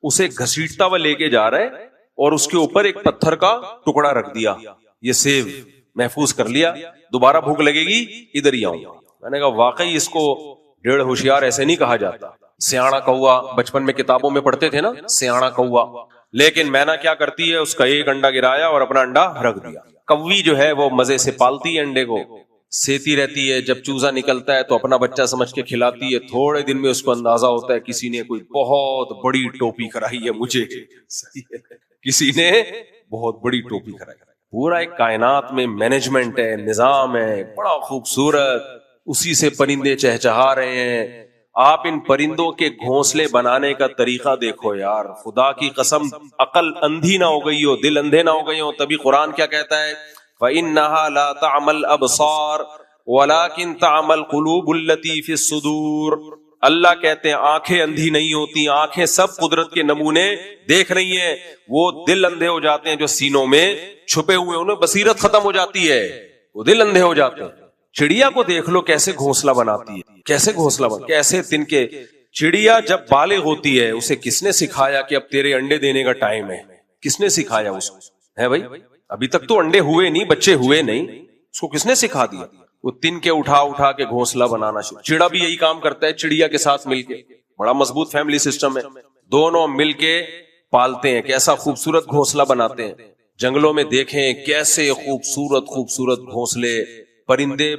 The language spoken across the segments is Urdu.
اسے گھسیٹتا ہوا لے کے جا رہا ہے اور اس کے اوپر ایک پتھر کا ٹکڑا رکھ دیا, یہ سیب محفوظ کر لیا, دوبارہ بھوک لگے گی ادھر ہی آؤں. میں نے کہا واقعی اس کو ڈیڑھ ہوشیار ایسے نہیں کہا جاتا. سیاڑا کوا, بچپن میں کتابوں میں پڑھتے تھے نا سیاڑا کوا, لیکن مینا کیا کرتی ہے, اس کا ایک انڈا گرایا اور اپنا انڈا رکھ دیا. کوی جو ہے وہ مزے سے پالتی ہے انڈے کو, سیتی رہتی ہے, جب چوزا نکلتا ہے تو اپنا بچہ سمجھ کے کھلاتی ہے. تھوڑے دن میں اس کو اندازہ ہوتا ہے کسی نے کوئی بہت بڑی ٹوپی کرائی ہے مجھے, کسی نے بہت بڑی ٹوپی کرائی. پورا ایک کائنات میں مینجمنٹ ہے, نظام ہے, بڑا خوبصورت, اسی سے پرندے چہچہا رہے ہیں. آپ ان پرندوں کے گھونسلے بنانے کا طریقہ دیکھو یار, خدا کی قسم عقل اندھی نہ ہو گئی ہو, دل اندھے نہ ہو گئے ہو. تبھی قرآن کیا کہتا ہے, فَإِنَّهَا لَا تَعْمَى الْأَبْصَارُ وَلَكِنْ تَعْمَى الْقُلُوبُ الَّتِي فِي الصُّدُورِ. اللہ کہتے ہیں آنکھیں اندھی نہیں ہوتی, آنکھیں سب قدرت کے نمونے دیکھ رہی ہیں, وہ دل اندھے ہو جاتے ہیں جو سینوں میں چھپے ہوئے, انہیں بصیرت ختم ہو جاتی ہے, وہ دل اندھے ہو جاتے ہیں. چڑیا کو دیکھ لو کیسے گھونسلہ بناتی ہے, کیسے گھونسلہ بنا, کیسے تن کے. چڑیا جب بالغ ہوتی ہے اسے کس نے سکھایا کہ اب تیرے انڈے دینے کا ٹائم ہے, کس نے سکھایا اس کو, ہے بھائی؟ ابھی تک تو انڈے ہوئے نہیں, بچے ہوئے نہیں, اس کو کس نے سکھا دیا؟ وہ تن کے اٹھا کے گھونسلہ بنانا شروع. چڑا بھی یہی کام کرتا ہے چڑیا کے ساتھ مل کے, بڑا مضبوط فیملی سسٹم ہے, دونوں مل کے پالتے ہیں. کیسا خوبصورت گھونسلہ بناتے ہیں. جنگلوں میں دیکھیں کیسے خوبصورت گھونسلے, پرندے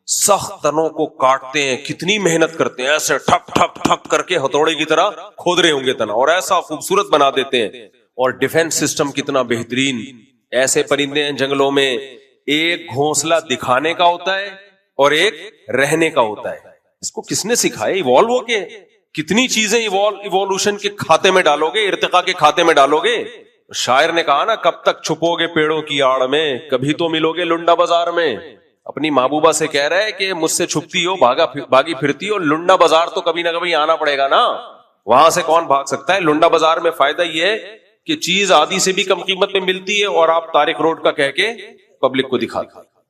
سخت تنوں کو کاٹتے ہیں, کتنی محنت کرتے ہیں, ایسے ٹھک ٹھک ٹھک کر کے ہتھوڑے کی طرح کھود رہے ہوں گے تنا, اور ایسا خوبصورت بنا دیتے ہیں. اور ڈیفنس سسٹم کتنا بہترین. ایسے پرندے ہیں جنگلوں میں, ایک گھونسلہ دکھانے کا ہوتا ہے اور ایک رہنے کا ہوتا ہے. اس کو کس نے سکھایا؟ ایوالو ہو کے کتنی چیزیں ایوولوشن کے کھاتے میں ڈالو گے, ارتقاء کے کھاتے میں ڈالو گے. شاعر نے کہا نا, کب تک چھپو گے پیڑوں کی آڑ میں, کبھی تو ملو گے لنڈا بازار میں. اپنی محبوبہ سے کہہ رہا ہے کہ مجھ سے چھپتی ہو, بھاگی پھرتی ہو, لنڈا بازار تو کبھی نہ کبھی آنا پڑے گا نا, وہاں سے کون بھاگ سکتا ہے. لنڈا بازار میں فائدہ یہ ہے کہ چیز آدھی سے بھی کم قیمت میں ملتی ہے, اور آپ طارق روڈ کا کہہ کے پبلک کو دکھا,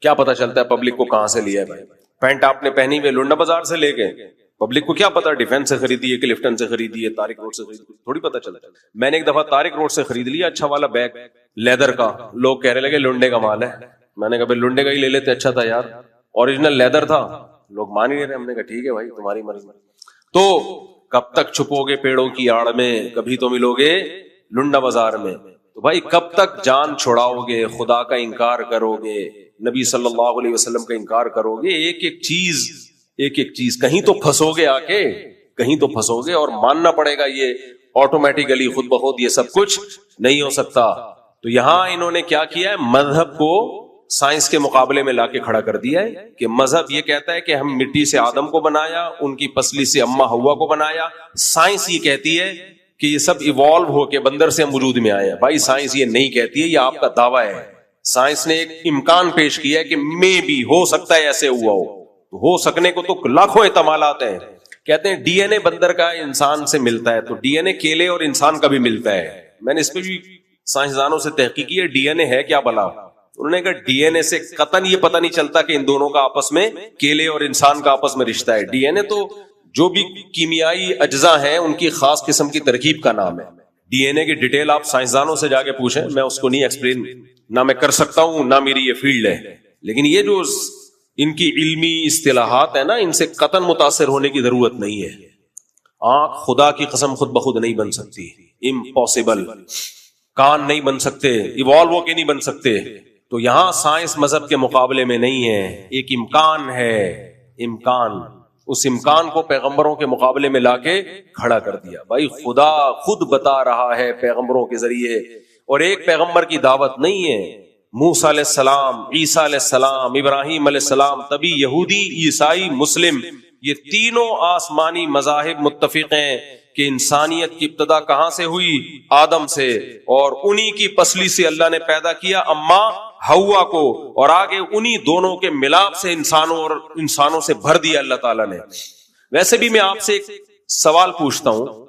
کیا پتا چلتا ہے پبلک کو کہاں سے لیا ہے بھائی. پینٹ آپ نے پہنی ہوئی لنڈا بازار سے لے گئے, پبلک کو کیا پتا ڈیفینس سے خریدی ہے, کلفٹن سے خریدی ہے, طارق روڈ سے خریدی, تھوڑی پتا چلتا. میں نے ایک دفعہ طارق روڈ سے خرید لیا اچھا والا بیگ لیدر کا, لوگ کہنے لگے لنڈے کا مال ہے. میں نے کہا بھائی لنڈے کا ہی لے لیتے, اچھا تھا یار, اوریجنل لیدر تھا. لوگ مان ہی نہیں رہے. ہم نے کہا ٹھیک ہے بھائی تمہاری مرضی. تو کب تک چھپو گے پیڑوں کی آڑ میں, کبھی تو ملو گے لنڈا بازار میں. تو بھائی کب تک جان چھڑاؤ گے, خدا کا انکار کرو گے, نبی صلی اللہ علیہ وسلم کا انکار کرو گے, ایک ایک چیز کہیں تو پھنسو گے, آ کے کہیں تو پھنسو گے. اور ماننا پڑے گا یہ آٹومیٹیکلی خود بخود یہ سب کچھ نہیں ہو سکتا. تو یہاں انہوں نے کیا کیا ہے, مذہب کو سائنس کے مقابلے میں لا کے کھڑا کر دیا ہے کہ مذہب یہ کہتا ہے کہ ہم مٹی سے آدم کو بنایا, ان کی پسلی سے اما ہوا کو بنایا. سائنس یہ کہتی ہے کہ یہ سب ایوالو ہو کے بندر سے ہم وجود میں آئے ہیں. بھائی سائنس یہ نہیں کہتی ہے, یہ آپ کا دعویٰ ہے. سائنس نے ایک امکان پیش کیا ہے کہ میں بھی ہو سکتا ہے ایسے ہوا ہو سکنے کو تو لاکھوں احتمالات ہیں. کہتے ہیں ڈی این اے بندر کا انسان سے ملتا ہے, تو ڈی این اے کیلے اور انسان کا بھی ملتا ہے. میں نے اس پہ بھی سائنسدانوں سے تحقیق کی ہے, ڈی این اے ہے کیا بلا. انہوں نے کہا ڈی این اے سے قطعاً یہ پتہ نہیں چلتا کہ ان دونوں کا آپس میں, کیلے اور انسان کا آپس میں رشتہ ہے. ڈی این اے تو جو بھی کیمیائی اجزاء ہیں ان کی خاص قسم کی ترکیب کا نام ہے. ڈی این اے کی ڈیٹیل آپ سائنسدانوں سے جا کے پوچھیں, میں اس کو نہیں ایکسپلین, نہ میں کر سکتا ہوں, نہ میری یہ فیلڈ ہے. لیکن یہ جو ان کی علمی اصطلاحات ہے نا, ان سے قطعاً متاثر ہونے کی ضرورت نہیں ہے. آنکھ خدا کی قسم خود بخود نہیں بن سکتی, امپاسبل. کان نہیں بن سکتے, ایوالو ہو کے نہیں بن سکتے. تو یہاں سائنس مذہب کے مقابلے میں نہیں ہے, ایک امکان ہے. امکان, اس امکان کو پیغمبروں کے مقابلے میں لا کے کھڑا کر دیا. بھائی خدا خود بتا رہا ہے پیغمبروں کے ذریعے, اور ایک پیغمبر کی دعوت نہیں ہے. موسیٰ علیہ السلام, عیسیٰ علیہ السلام, ابراہیم علیہ السلام, تبھی یہودی, عیسائی, مسلم, یہ تینوں آسمانی مذاہب متفق ہیں کہ انسانیت کی ابتدا کہاں سے ہوئی؟ آدم سے, اور انہی کی پسلی سے اللہ نے پیدا کیا اما ہوا کو, اور آگے انہی دونوں کے ملاپ سے انسانوں سے بھر دیا اللہ تعالیٰ نے. ویسے بھی میں آپ سے ایک سوال پوچھتا ہوں,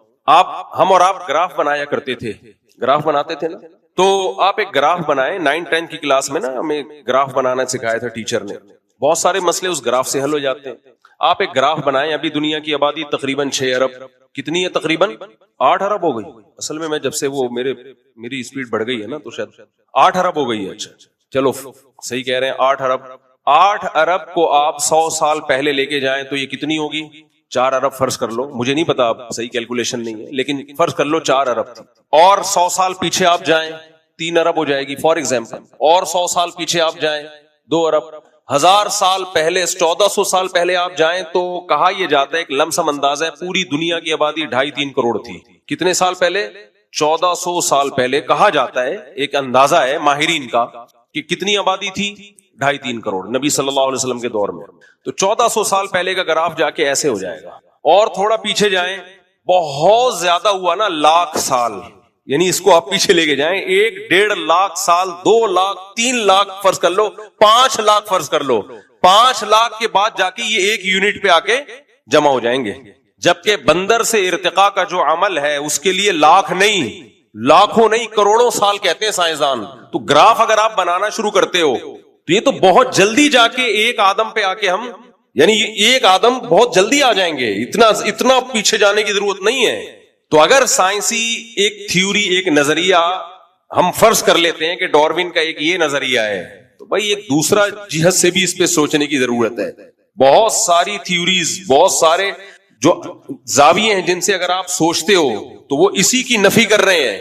ہم اور آپ گراف بنایا کرتے تھے, گراف بناتے تھے نا, تو آپ ایک گراف بنائیں. 9-10 کی کلاس میں نا ہمیں گراف بنانا سکھایا تھا ٹیچر نے. بہت سارے مسئلے اس گراف سے حل ہو جاتے ہیں. آپ ایک گراف بنائیں, ابھی دنیا کی آبادی تقریباً 6 ارب, کتنی ہے تقریباً 8 ارب ہو گئی. اصل میں جب سے وہ میری اسپیڈ بڑھ گئی ہے نا تو شاید 8 ارب ہو گئی ہے. اچھا چلو صحیح کہہ رہے ہیں 8 ارب. 8 ارب کو آپ 100 سال پہلے لے کے جائیں تو یہ کتنی ہوگی؟ 4 ارب فرض کر لو, مجھے نہیں پتا, آپ صحیح کیلکولیشن نہیں ہے لیکن فرض کر لو 4 ارب تھی. اور 100 سال پیچھے آپ جائیں 3 ارب ہو جائے گی فار ایگزامپل. اور 100 سال پیچھے آپ جائیں 2 ارب. 1000 سال پہلے 1400 سال پہلے آپ جائیں تو کہا یہ جاتا ہے, ایک لمسم اندازہ ہے, پوری دنیا کی آبادی 2.5-3 کروڑ تھی. کتنے سال پہلے؟ 1400 سال پہلے. کہا جاتا ہے, ایک اندازہ ہے ماہرین کا, کہ کتنی آبادی تھی؟ 2.5-3 کروڑ نبی صلی اللہ علیہ وسلم کے دور میں. تو 1400 سال پہلے کا گراف جا کے ایسے ہو جائے گا. اور تھوڑا پیچھے جائیں, بہت زیادہ ہوا نا, 1,00,000 سال, یعنی اس کو آپ پیچھے لے کے جائیں 1-1.5 لاکھ سال, 2 لاکھ, 3 لاکھ فرض کر لو, 5 لاکھ فرض کر لو. 5 لاکھ کے بعد جا کے یہ 1 یونٹ پہ آ کے جمع ہو جائیں گے. جبکہ بندر سے ارتقاء کا جو عمل ہے اس کے لیے لاکھ نہیں, لاکھوں نہیں, کروڑوں سال کہتے ہیں سائنسدان. تو گراف اگر آپ بنانا شروع کرتے ہو تو یہ تو بہت جلدی جا کے 1 آدم پہ آ کے ہم, یعنی 1 آدم بہت جلدی آ جائیں گے. اتنا پیچھے جانے کی ضرورت نہیں ہے. تو اگر سائنسی ایک تھیوری, ایک نظریہ ہم فرض کر لیتے ہیں کہ ڈاروین کا ایک یہ نظریہ ہے, تو بھائی ایک دوسرا جہت سے بھی اس پہ سوچنے کی ضرورت ہے. بہت ساری تھیوریز, بہت سارے جو زاویے ہیں جن سے اگر آپ سوچتے ہو تو وہ اسی کی نفی کر رہے ہیں.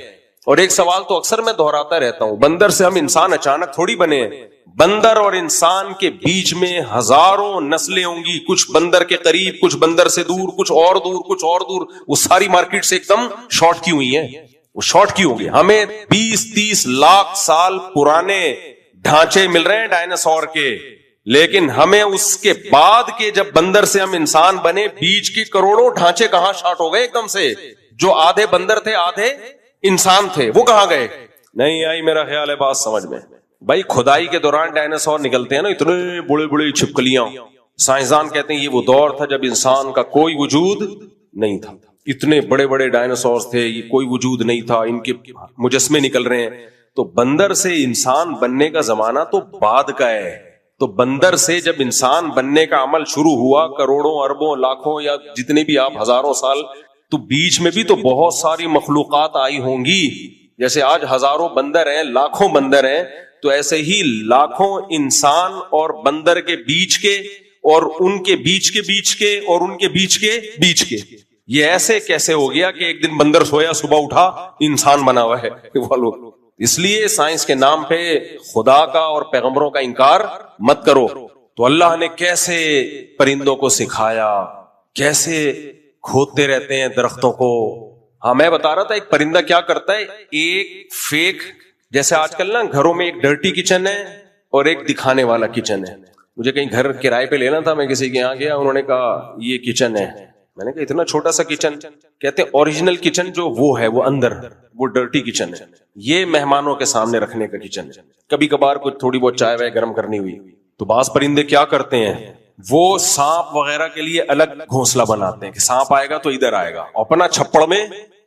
اور ایک سوال تو اکثر میں دہراتا رہتا ہوں, بندر سے ہم انسان اچانک تھوڑی بنے ہیں. بندر اور انسان کے بیچ میں ہزاروں نسلیں ہوں گی, کچھ بندر کے قریب, کچھ بندر سے دور, کچھ اور دور, کچھ اور دور. وہ ساری مارکیٹ سے ایک دم شارٹ کی ہوئی ہیں. وہ شارٹ کی ہوں گی. ہمیں 20-30 لاکھ سال پرانے ڈھانچے مل رہے ہیں ڈائناسور کے, لیکن ہمیں اس کے بعد کے جب بندر سے ہم انسان بنے, بیچ کے کروڑوں ڈھانچے کہاں شارٹ ہو گئے ایک دم سے. جو آدھے بندر تھے آدھے انسان تھے, وہ کہاں گئے؟ نہیں آئی میرا خیال ہے بات سمجھ میں. بھائی کھدائی کے دوران ڈائناسور نکلتے ہیں نا, اتنے بڑے بڑے چھپکلیاں. سائنسدان کہتے ہیں یہ وہ دور تھا جب انسان کا کوئی وجود نہیں تھا. اتنے بڑے بڑے ڈائناسور تھے, یہ کوئی وجود نہیں تھا, ان کے مجسمے نکل رہے ہیں. تو بندر سے انسان بننے کا زمانہ تو بعد کا ہے. تو بندر سے جب انسان بننے کا عمل شروع ہوا, کروڑوں اربوں لاکھوں یا جتنے بھی آپ ہزاروں سال, تو بیچ میں بھی تو بہت ساری مخلوقات آئی ہوں گی. جیسے آج ہزاروں بندر ہیں, لاکھوں بندر ہیں, تو ایسے ہی لاکھوں انسان اور بندر کے بیچ کے, اور ان کے بیچ کے بیچ کے, اور ان کے بیچ کے بیچ کے. یہ ایسے کیسے ہو گیا کہ ایک دن بندر سویا, صبح اٹھا انسان بنا ہوا ہے. اس لیے سائنس کے نام پہ خدا کا اور پیغمبروں کا انکار مت کرو. تو اللہ نے کیسے پرندوں کو سکھایا, کیسے کھودتے رہتے ہیں درختوں کو. ہاں میں بتا رہا تھا ایک پرندہ کیا کرتا ہے, ایک فیک, جیسے آج کل نا گھروں میں ایک ڈرٹی کچن ہے اور ایک دکھانے والا کچن ہے. مجھے کہیں گھر کرائے پہ لینا تھا, میں کسی کے یہاں گیا, انہوں نے کہا یہ کچن ہے. میں نے کہا اتنا چھوٹا سا کچن؟ کہتے ہیں اوریجنل کچن جو وہ ہے وہ اندر, وہ ڈرٹی کچن ہے, یہ مہمانوں کے سامنے رکھنے کا کچن ہے. کبھی کبھار کچھ تھوڑی بہت چائے وائے گرم کرنی ہوئی تو بعض پرندے کیا کرتے ہیں, وہ سانپ وغیرہ کے لیے الگ گھونسلہ بناتے ہیں کہ سانپ آئے گا تو ادھر آئے گا, اپنا چھپڑ میں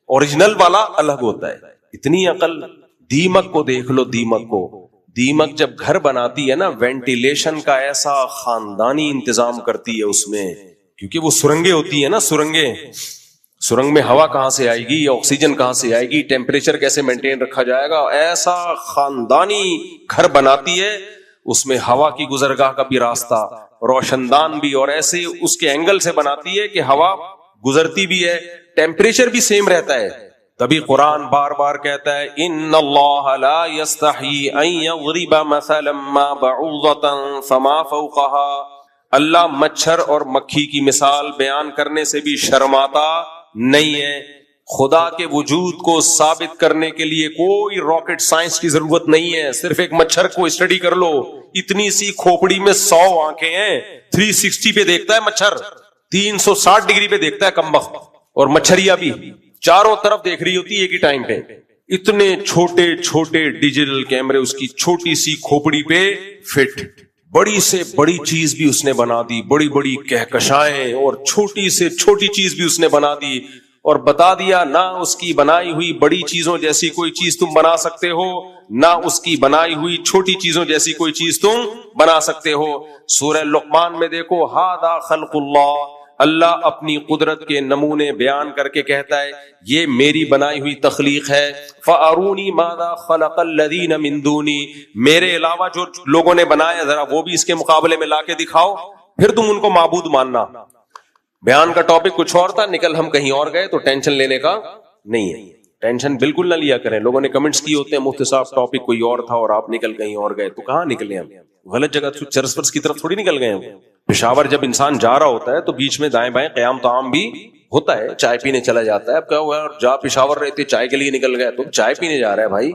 اوریجنل والا الگ ہوتا ہے. اتنی عقل. دیمک کو دیکھ لو, دیمک کو. دیمک جب گھر بناتی ہے نا, وینٹیلیشن کا ایسا خاندانی انتظام کرتی ہے اس میں, کیونکہ وہ سرنگیں ہوتی ہیں نا, سرنگ میں ہوا کہاں سے آئے گی, آکسیجن کہاں سے آئے گی, ٹیمپریچر کیسے مینٹین رکھا جائے گا, ایسا خاندانی گھر بناتی ہے. اس میں ہوا کی گزرگاہ کا بھی راستہ, روشن دان بھی, اور ایسے اس کے اینگل سے بناتی ہے کہ ہوا گزرتی بھی ہے, ٹیمپریچر بھی سیم رہتا ہے. تبھی قرآن بار بار کہتا ہے ان اللہ لا یستحی ان یضرب مثلا ما بعوضۃ فما فوقها. اللہ مچھر اور مکھی کی مثال بیان کرنے سے بھی شرماتا نہیں ہے. خدا کے وجود کو ثابت کرنے کے لیے کوئی راکٹ سائنس کی ضرورت نہیں ہے. صرف ایک مچھر کو اسٹڈی کر لو, اتنی سی کھوپڑی میں 100 آنکھیں ہیں, 360 پہ دیکھتا ہے مچھر, 360 ڈگری پہ دیکھتا ہے کمبخت. اور مچھریا بھی چاروں طرف دیکھ رہی ہوتی ہے ایک ہی ٹائم پہ. اتنے چھوٹے چھوٹے ڈیجیٹل کیمرے اس کی چھوٹی سی کھوپڑی پہ فٹ. بڑی سے بڑی چیز بھی اس نے بنا دی, بڑی بڑی کہکشائیں, اور چھوٹی سے چھوٹی چیز بھی اس نے بنا دی. اور بتا دیا نہ اس کی بنائی ہوئی بڑی چیزوں جیسی کوئی چیز تم بنا سکتے ہو، نہ اس کی بنائی ہوئی چھوٹی چیزوں جیسی کوئی چیز تم بنا سکتے ہو۔ سورہ لقمان میں دیکھو، ھذا خلق اللہ، اللہ اپنی قدرت کے نمونے بیان کر کے کہتا ہے یہ میری بنائی ہوئی تخلیق ہے۔ فَأَرُونِي مَاذَا خَلَقَ الَّذِينَ مِن دُونِي، میرے علاوہ جو لوگوں نے بنایا ذرا وہ بھی اس کے مقابلے میں لا کے دکھاؤ، پھر تم ان کو معبود ماننا۔ بیان کا ٹاپک کچھ اور تھا، نکل ہم کہیں اور گئے، تو ٹینشن لینے کا نہیں ہے، ٹینشن بالکل نہ لیا کریں۔ لوگوں نے کمنٹس کیے ہوتے ہیں مفتی صاحب ٹاپک کوئی اور تھا اور آپ نکل کہیں اور گئے، تو کہاں نکلے ہم؟ غلط جگہ چرس ورس کی طرف تھوڑی نکل گئے ہم۔ پشاور جب انسان جا رہا ہوتا ہے تو بیچ میں دائیں بائیں قیام طعام بھی ہوتا ہے، چائے پینے چلا جاتا ہے۔ اب کیا ہوا، جا پشاور رہتے چائے کے لیے نکل گئے، تو چائے پینے جا رہا ہے بھائی،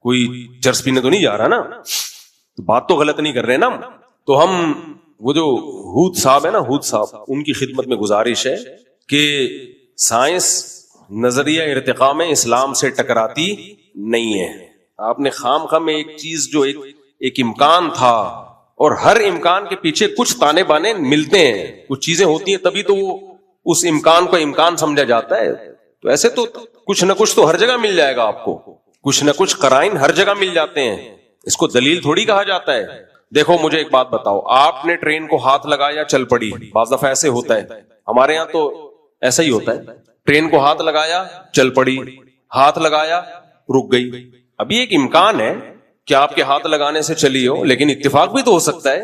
کوئی چرس پینے تو نہیں جا رہا نا، تو بات تو غلط نہیں کر رہے نا۔ تو ہم وہ جو ہود صاحب ہے نا، ہود صاحب، ان کی خدمت میں گزارش ہے کہ سائنس نظریہ ارتقاء میں اسلام سے ٹکراتی نہیں ہے۔ آپ نے خام خام ایک چیز جو ایک امکان تھا، اور ہر امکان کے پیچھے کچھ تانے بانے ملتے ہیں، کچھ چیزیں ہوتی ہیں تبھی تو وہ اس امکان کو امکان سمجھا جاتا ہے۔ تو ایسے تو کچھ نہ کچھ تو ہر جگہ مل جائے گا آپ کو، کچھ نہ کچھ قرائن ہر جگہ مل جاتے ہیں، اس کو دلیل تھوڑی کہا جاتا ہے۔ دیکھو مجھے ایک بات بتاؤ، آپ نے ٹرین کو ہاتھ لگایا چل پڑی، بعض دفعہ ایسے ہوتا ہے، ہمارے ہاں تو ایسا ہی ہوتا ہے، ٹرین کو ہاتھ لگایا چل پڑی، ہاتھ لگایا رک گئی۔ ابھی ایک امکان ہے کہ آپ کے ہاتھ لگانے سے چلی ہو، لیکن اتفاق بھی تو ہو سکتا ہے،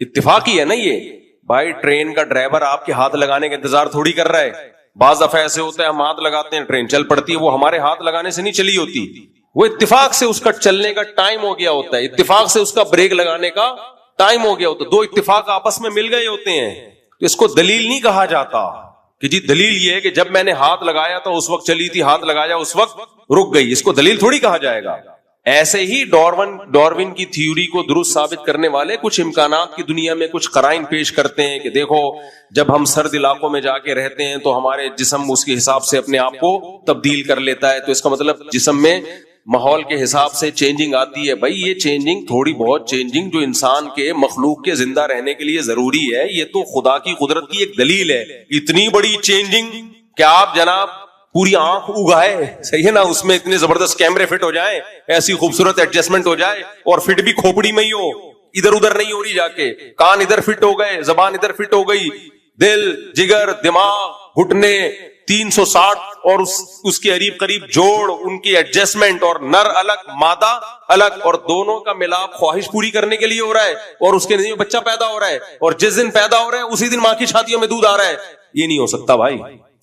اتفاق ہی ہے نا یہ بھائی۔ ٹرین کا ڈرائیور آپ کے ہاتھ لگانے کا انتظار تھوڑی کر رہا ہے، بعض دفعہ ایسے ہوتا ہے ہم ہاتھ لگاتے ہیں ٹرین چل پڑتی ہے، وہ ہمارے ہاتھ لگانے سے نہیں چلی ہوتی، وہ اتفاق سے اس کا چلنے کا ٹائم ہو گیا ہوتا ہے، اتفاق سے اس کا بریک لگانے کا ٹائم ہو گیا ہوتا ہے، دو اتفاق آپس میں مل گئے ہوتے ہیں۔ تو اس کو دلیل نہیں کہا جاتا کہ جی دلیل یہ ہے کہ جب میں نے ہاتھ لگایا تو اس وقت چلی تھی، ہاتھ لگایا اس وقت رک گئی، اس کو دلیل تھوڑی کہا جائے گا۔ ایسے ہی ڈارون کی تھیوری کو درست ثابت کرنے والے کچھ امکانات کی دنیا میں کچھ قرائن پیش کرتے ہیں کہ دیکھو جب ہم سرد علاقوں میں جا کے رہتے ہیں تو ہمارے جسم اس کے حساب سے اپنے آپ کو تبدیل کر لیتا ہے، تو اس کا مطلب جسم میں ماحول کے حساب سے چینجنگ آتی ہے۔ بھائی یہ چینجنگ تھوڑی بہت چینجنگ جو انسان کے مخلوق کے زندہ رہنے کے لیے ضروری ہے، یہ تو خدا کی قدرت کی ایک دلیل ہے۔ اتنی بڑی چینجنگ کہ آپ جناب پوری آنکھ اگائے، صحیح ہے نا، اس میں اتنے زبردست کیمرے فٹ ہو جائیں، ایسی خوبصورت ایڈجسٹمنٹ ہو جائے، اور فٹ بھی کھوپڑی میں ہی ہو، ادھر ادھر نہیں ہو رہی، جا کے کان ادھر فٹ ہو گئے، زبان ادھر فٹ ہو گئی، دل جگر دماغ گھٹنے 360 اور اس کے قریب قریب جوڑ، ان کی ایڈجسٹمنٹ، اور نر الگ مادہ الگ، اور دونوں کا ملاپ خواہش پوری کرنے کے لیے ہو رہا ہے، اور اس کے نتیجے میں بچہ پیدا ہو رہا ہے، اور جس دن پیدا ہو رہا ہے اسی دن ماں کی چھاتیوں میں دودھ آ رہا ہے۔ یہ نہیں ہو سکتا بھائی،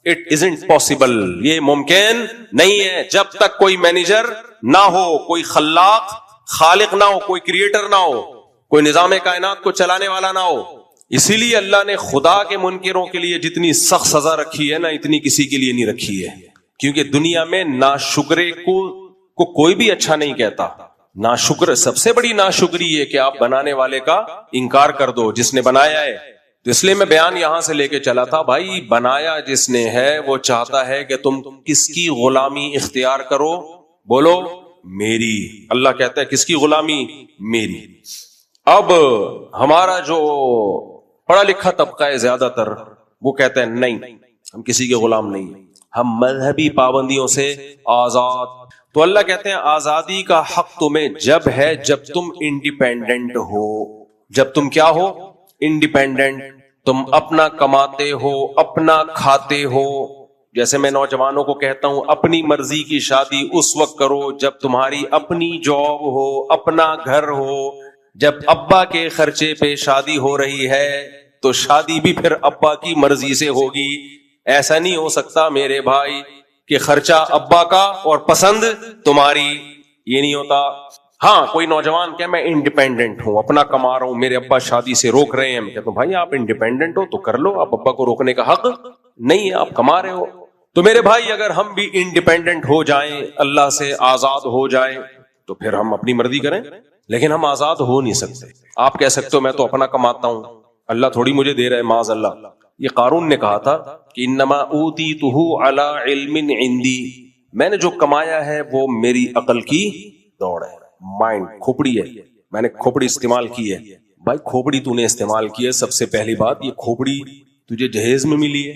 اٹ ازنٹ پاسبل، یہ ممکن نہیں ہے جب تک کوئی مینیجر نہ ہو، کوئی خلاق خالق نہ ہو، کوئی کریٹر نہ ہو، کوئی نظام کائنات کو چلانے والا نہ ہو۔ اسی لیے اللہ نے خدا کے منکروں کے لیے جتنی سخت سزا رکھی ہے نا، اتنی کسی کے لیے نہیں رکھی ہے، کیونکہ دنیا میں ناشکرے کو کوئی بھی اچھا نہیں کہتا۔ ناشکر، سب سے بڑی ناشکری یہ کہ آپ بنانے والے کا انکار کر دو، جس نے بنایا ہے۔ تو اس لیے میں بیان یہاں سے لے کے چلا تھا، بھائی بنایا جس نے ہے وہ چاہتا ہے کہ تم کس کی غلامی اختیار کرو، بولو میری۔ اللہ کہتا ہے کس کی غلامی؟ میری۔ اب ہمارا جو پڑھا لکھا طبقہ ہے زیادہ تر، وہ کہتا ہے نہیں، ہم کسی کے غلام نہیں، ہم مذہبی پابندیوں سے آزاد۔ تو اللہ کہتے ہیں آزادی کا حق تمہیں جب ہے جب تم انڈیپینڈنٹ ہو۔ جب تم کیا ہو؟ انڈیپینڈنٹ، تم اپنا کماتے ہو، اپنا کھاتے ہو۔ جیسے میں نوجوانوں کو کہتا ہوں اپنی مرضی کی شادی اس وقت کرو جب تمہاری اپنی جاب ہو، اپنا گھر ہو۔ جب ابا کے خرچے پہ شادی ہو رہی ہے تو شادی بھی پھر ابا کی مرضی سے ہوگی۔ ایسا نہیں ہو سکتا میرے بھائی کہ خرچہ ابا کا اور پسند تمہاری، یہ نہیں ہوتا۔ ہاں کوئی نوجوان کہ میں انڈیپینڈنٹ ہوں، اپنا کما رہا ہوں، میرے ابا شادی سے روک رہے ہیں، میں کہتا ہوں بھائی آپ انڈیپینڈنٹ ہو تو کر لو، آپ ابا کو روکنے کا حق نہیں ہے، آپ کما رہے ہو۔ تو میرے بھائی اگر ہم بھی انڈیپینڈنٹ ہو جائیں، اللہ سے آزاد ہو جائیں، تو پھر ہم اپنی مرضی کریں، لیکن ہم آزاد ہو نہیں سکتے۔ آپ کہہ سکتے ہو میں تو اپنا کماتا ہوں، اللہ تھوڑی مجھے دے رہا ہے، معاذ اللہ۔ یہ قارون نے کہا تھا کہ انما اوتیتہ علی علم عندی، میں نے جو کمایا ہے وہ میری عقل کی دوڑ ہے، مائنڈ، کھوپڑی ہے، میں نے کھوپڑی استعمال کی ہے۔ بھائی کھوپڑی تو نے استعمال کی ہے، سب سے پہلی بات یہ کھوپڑی تجھے جہیز میں ملی ہے،